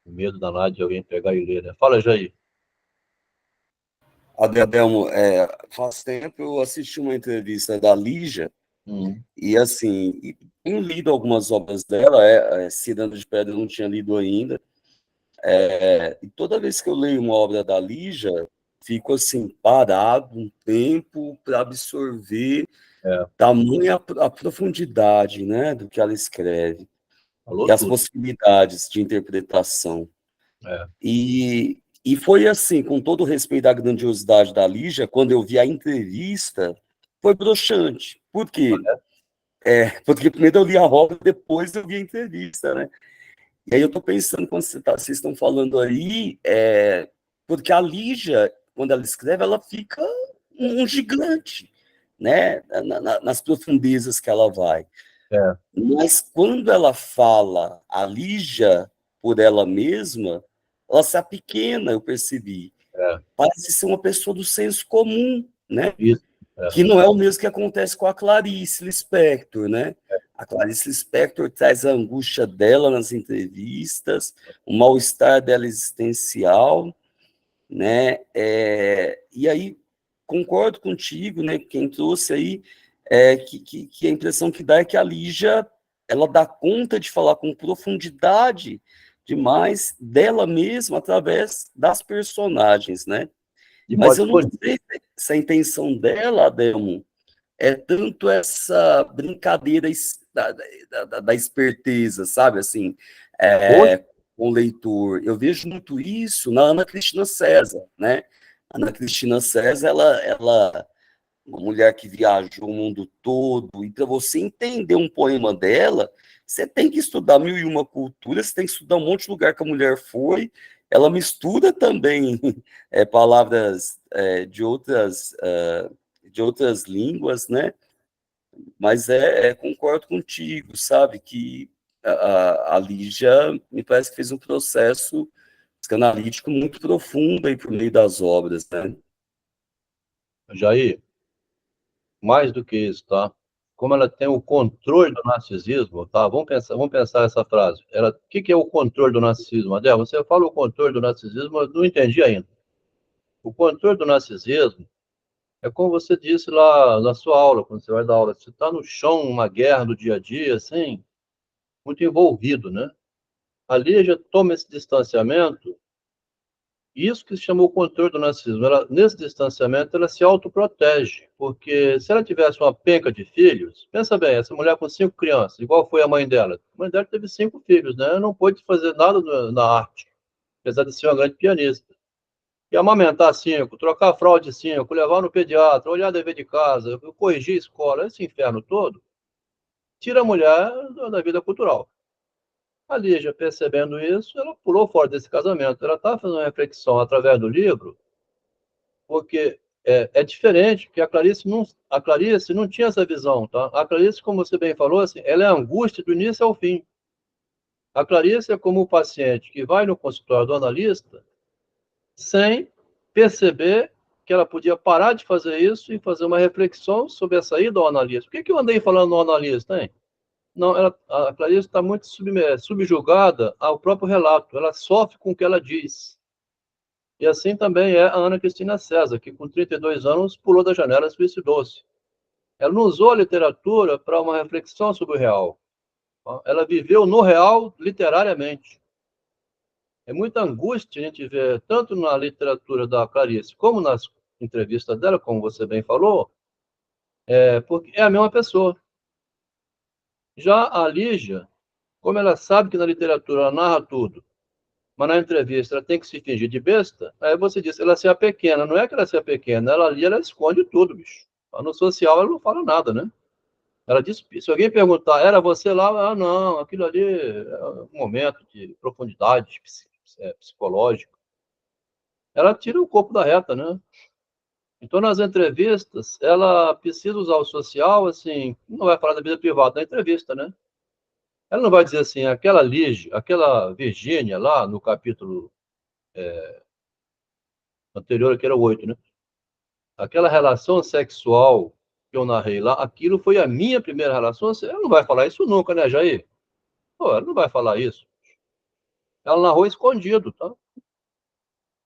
O medo danado de alguém pegar e ler, né? Fala, Jair. Adelmo, faz tempo eu assisti uma entrevista da Lígia, e assim, tenho lido algumas obras dela, Ciranda de Pedra eu não tinha lido ainda, e toda vez que eu leio uma obra da Lígia, fico assim, parado um tempo para absorver tamanha a profundidade, né, do que ela escreve, Falou e as tudo. possibilidades de interpretação. É. E foi assim, com todo o respeito à grandiosidade da Lígia, quando eu vi a entrevista, foi broxante. Por quê? Porque primeiro eu li a obra, depois eu vi a entrevista, né? E aí eu estou pensando, quando vocês estão falando aí, porque a Lígia, quando ela escreve, ela fica um gigante, né? Nas profundezas que ela vai. É. Mas quando ela fala a Lígia por ela mesma, ela se apequena, eu percebi. Parece ser uma pessoa do senso comum, né? Isso. Que não é o mesmo que acontece com a Clarice Lispector, né? A Clarice Lispector traz a angústia dela nas entrevistas, o mal-estar dela existencial, né? E aí, concordo contigo, né? Quem trouxe aí, que a impressão que dá é que a Lígia ela dá conta de falar com profundidade demais dela mesma através das personagens, né? De Mas modo eu não escondido. sei se a intenção dela, Adelmo, é tanto essa brincadeira da esperteza, sabe, assim, Hoje, com o leitor. Eu vejo muito isso na Ana Cristina César, né? Ana Cristina César, ela uma mulher que viajou o mundo todo, e para você entender um poema dela, você tem que estudar mil e uma culturas, você tem que estudar um monte de lugar que a mulher foi. Ela mistura também palavras de outras línguas, né? Mas concordo contigo, sabe, que a Lígia me parece que fez um processo psicanalítico muito profundo aí por meio das obras, né? Jair, mais do que isso, tá? Como ela tem o controle do narcisismo, tá? Vamos pensar essa frase. O que é o controle do narcisismo? Adel, você fala o controle do narcisismo, eu não entendi ainda. O controle do narcisismo é como você disse lá na sua aula, quando você vai dar aula, você está no chão, uma guerra do dia a dia, assim, muito envolvido, né? Ali já toma esse distanciamento. Isso que se chamou o controle do narcisismo. Nesse distanciamento, ela se autoprotege, porque se ela tivesse uma penca de filhos, pensa bem, essa mulher com 5 crianças, igual foi a mãe dela. A mãe dela teve 5 filhos, né? Ela não pôde fazer nada na arte, apesar de ser uma grande pianista. E amamentar 5, trocar a fralda de 5, levar no pediatra, olhar dever de casa, corrigir a escola, esse inferno todo, tira a mulher da vida cultural. A Lígia, percebendo isso, ela pulou fora desse casamento. Ela está fazendo uma reflexão através do livro, porque é diferente, porque a Clarice não tinha essa visão, tá? A Clarice, como você bem falou, assim, ela é a angústia do início ao fim. A Clarice é como o paciente que vai no consultório do analista sem perceber que ela podia parar de fazer isso e fazer uma reflexão sobre a saída ao analista. Por que eu andei falando no analista, hein? Não, a Clarice está muito subjugada ao próprio relato. Ela sofre com o que ela diz. E assim também é a Ana Cristina César, que com 32 anos pulou da janela e suicidou-se. Ela não usou a literatura para uma reflexão sobre o real. Ela viveu no real literariamente. É muita angústia a gente ver, tanto na literatura da Clarice, como nas entrevistas dela, como você bem falou, porque é a mesma pessoa. Já a Lígia, como ela sabe que na literatura ela narra tudo, mas na entrevista ela tem que se fingir de besta, aí você diz, ela seja pequena. Não é que ela seja pequena, ela ali, ela esconde tudo, bicho. No social ela não fala nada, né? Ela diz, se alguém perguntar, era você lá? Ah, não, aquilo ali é um momento de profundidade psicológica. Ela tira o corpo da reta, né? Então, nas entrevistas, ela precisa usar o social, assim, não vai falar da vida privada na entrevista, né? Ela não vai dizer assim, aquela Lígia, aquela Virgínia lá no capítulo anterior, que era o 8, né? Aquela relação sexual que eu narrei lá, aquilo foi a minha primeira relação. Ela não vai falar isso nunca, né, Jair? Pô, ela não vai falar isso. Ela narrou escondido, tá?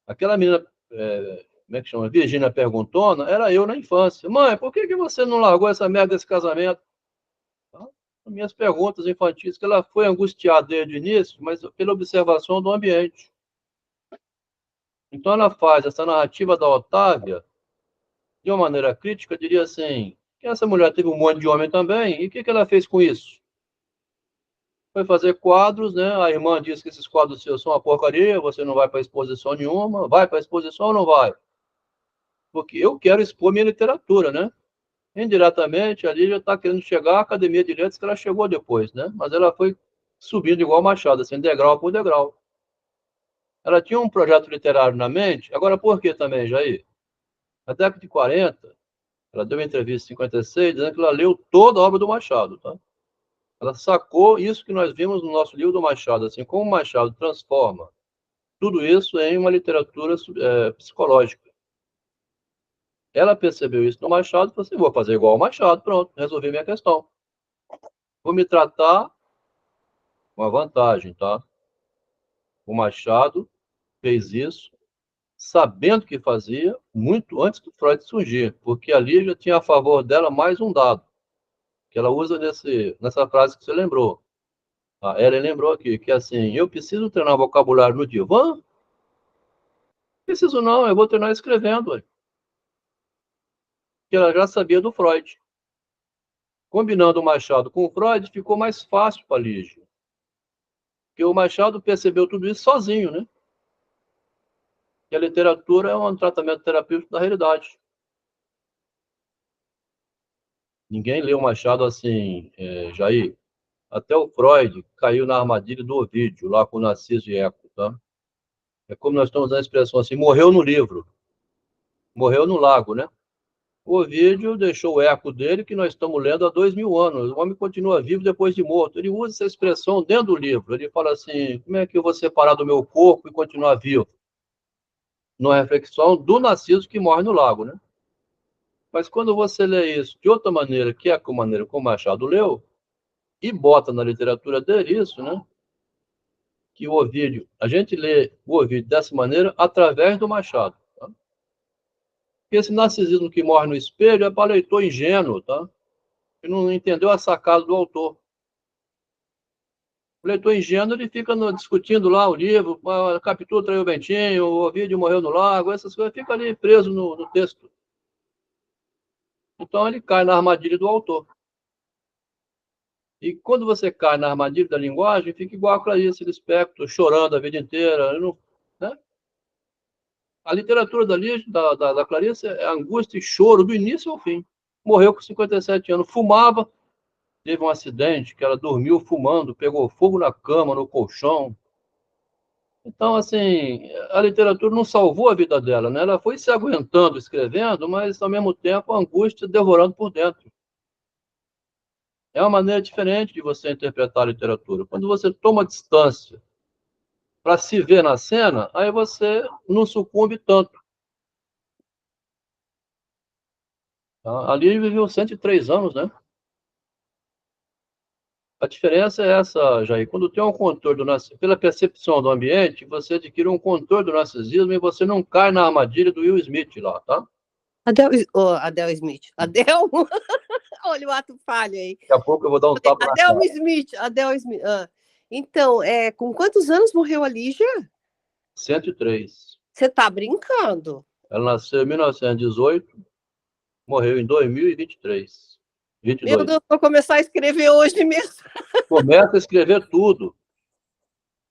Aquela menina, como é que chama? Virgínia Perguntona, era eu na infância. Mãe, por que você não largou essa merda desse casamento? Tá? Minhas perguntas infantis, que ela foi angustiada desde o início, mas pela observação do ambiente. Então ela faz essa narrativa da Otávia de uma maneira crítica, diria assim, que essa mulher teve um monte de homem também, e o que ela fez com isso? Foi fazer quadros, né? A irmã disse que esses quadros seus são uma porcaria, você não vai para exposição nenhuma, vai para exposição ou não vai? Porque eu quero expor minha literatura, né? Indiretamente, ali já está querendo chegar à Academia de Letras, que ela chegou depois, né? Mas ela foi subindo igual Machado, assim, degrau por degrau. Ela tinha um projeto literário na mente, agora por que também, Jair? Na década de 40, ela deu uma entrevista em 56, dizendo que ela leu toda a obra do Machado, tá? Ela sacou isso que nós vimos no nosso livro do Machado, assim, como o Machado transforma tudo isso em uma literatura psicológica. Ela percebeu isso no Machado e falou assim, vou fazer igual ao Machado, pronto, resolvi minha questão. Vou me tratar com a vantagem, tá? O Machado fez isso sabendo o que fazia muito antes do Freud surgir, porque ali já tinha a favor dela mais um dado, que ela usa nessa frase que você lembrou. A Ellen lembrou aqui, que é assim, eu preciso treinar vocabulário no divã? Preciso não, eu vou treinar escrevendo. Ué. Que ela já sabia do Freud. Combinando o Machado com o Freud, ficou mais fácil para Lígia. Porque o Machado percebeu tudo isso sozinho, né? Que a literatura é um tratamento terapêutico da realidade. Ninguém leu Machado assim, Jair. Até o Freud caiu na armadilha do Ovídio, lá com o Narciso e Eco, tá? É como nós estamos usando a expressão assim, morreu no livro, morreu no lago, né? O Ovídio deixou o eco dele, que nós estamos lendo há 2000 anos. O homem continua vivo depois de morto. Ele usa essa expressão dentro do livro. Ele fala assim, como é que eu vou separar do meu corpo e continuar vivo? Numa reflexão do Narciso que morre no lago, né? Mas quando você lê isso de outra maneira, que é a maneira como Machado leu, e bota na literatura dele isso, né? Que o Ovídio, a gente lê o Ovídio dessa maneira através do Machado. Tá? Porque esse narcisismo que morre no espelho é para leitor ingênuo, tá? Que não entendeu a sacada do autor. O leitor ingênuo ele fica discutindo lá o livro, a Capitu traiu o Bentinho, o Ovídio morreu no lago, essas coisas, fica ali preso no texto. Então ele cai na armadilha do autor. E quando você cai na armadilha da linguagem, fica igual a Clarice Lispector, chorando a vida inteira. Não, né? A literatura da Clarice é angústia e choro do início ao fim. Morreu com 57 anos, fumava, teve um acidente que ela dormiu fumando, pegou fogo na cama, no colchão. Então, assim, a literatura não salvou a vida dela, né? Ela foi se aguentando, escrevendo, mas, ao mesmo tempo, a angústia devorando por dentro. É uma maneira diferente de você interpretar a literatura. Quando você toma distância para se ver na cena, aí você não sucumbe tanto. Tá? Ali viveu 103 anos, né? A diferença é essa, Jair. Quando tem um controle do narcisismo, pela percepção do ambiente, você adquire um controle do narcisismo e você não cai na armadilha do Will Smith lá, tá? Adele Smith. Adele? Olha o ato falho aí. Daqui a pouco eu vou dar um tapa na cara. Adele Smith. Ah. Então, com quantos anos morreu a Lígia? 103. Você tá brincando? Ela nasceu em 1918, morreu em 2023. Meu 22. Deus, vou começar a escrever hoje mesmo. Começa a escrever tudo.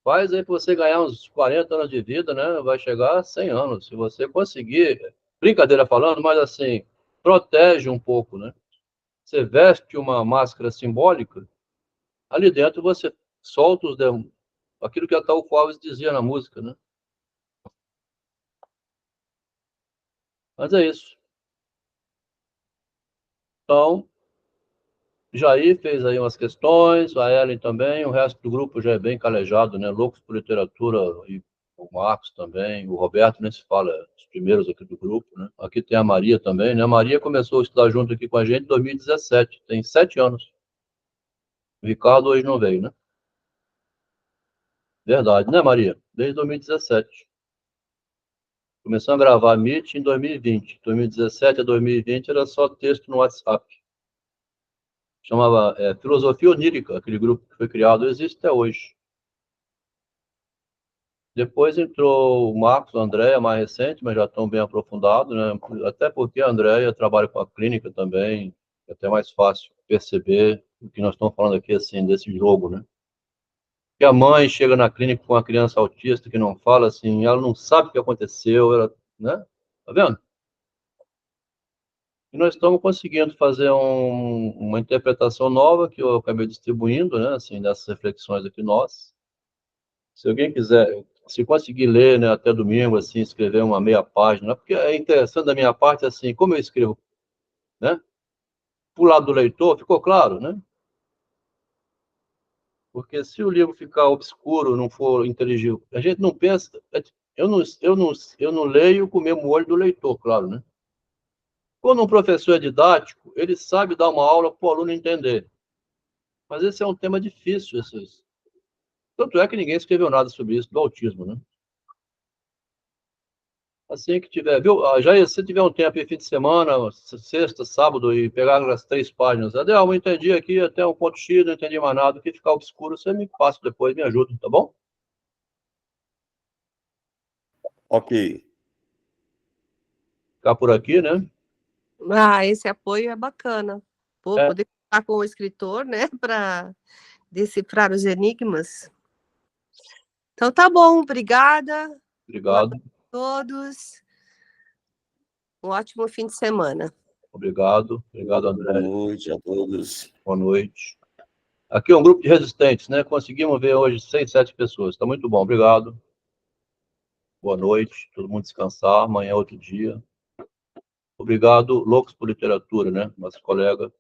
Faz aí para você ganhar uns 40 anos de vida, né? Vai chegar a 100 anos. Se você conseguir, brincadeira falando, mas assim, protege um pouco, né? Você veste uma máscara simbólica, ali dentro você solta os demônios. Aquilo que a Ataúfo Alves dizia na música, né? Mas é isso. Então, Jair fez aí umas questões, a Ellen também, o resto do grupo já é bem calejado, né? Loucos por literatura, e o Marcos também, o Roberto nem se fala, os primeiros aqui do grupo, né? Aqui tem a Maria também, né? A Maria começou a estudar junto aqui com a gente em 2017, tem 7 anos. O Ricardo hoje não veio, né? Verdade, né, Maria? Desde 2017. Começamos a gravar Meet em 2020. 2017 a 2020 era só texto no WhatsApp. Chamava Filosofia Onírica, aquele grupo que foi criado, existe até hoje. Depois entrou o Marcos, a Andréia, mais recente, mas já estão bem aprofundados, né? Até porque a Andréia trabalha com a clínica também, é até mais fácil perceber o que nós estamos falando aqui, assim, desse jogo, né? Que a mãe chega na clínica com uma criança autista que não fala, assim, ela não sabe o que aconteceu, ela, né? Tá vendo? E nós estamos conseguindo fazer uma interpretação nova que eu acabei distribuindo, né? Assim, dessas reflexões aqui nós. Se alguém quiser, se conseguir ler, né, até domingo, assim, escrever uma meia página, né, porque é interessante da minha parte, assim, como eu escrevo, né? Pro lado do leitor, ficou claro, né? Porque se o livro ficar obscuro, não for inteligível, a gente não pensa, eu não leio com o mesmo olho do leitor, claro, né? Quando um professor é didático, ele sabe dar uma aula para o aluno entender. Mas esse é um tema difícil, esses. Tanto é que ninguém escreveu nada sobre isso, do autismo, né? Assim que tiver, viu? Já se tiver um tempo aí, fim de semana, sexta, sábado, e pegar as 3 páginas. Adel, eu entendi aqui até um ponto X, não entendi mais nada. O que ficar obscuro, você me passa depois, me ajuda, tá bom? Ok. Ficar por aqui, né? Ah, esse apoio é bacana. Pô, É, poder contar com o escritor, né, para decifrar os enigmas. Então tá bom, obrigada. Boa obrigado, tarde a todos. Um ótimo fim de semana. obrigado, Boa André. noite a todos. Boa noite. Aqui é um grupo de resistentes, né? Conseguimos ver hoje 6, 7 pessoas. Está muito bom, obrigado. Boa noite, todo mundo descansar. Amanhã é outro dia. Obrigado, Loucos por Literatura, né? Nosso colega.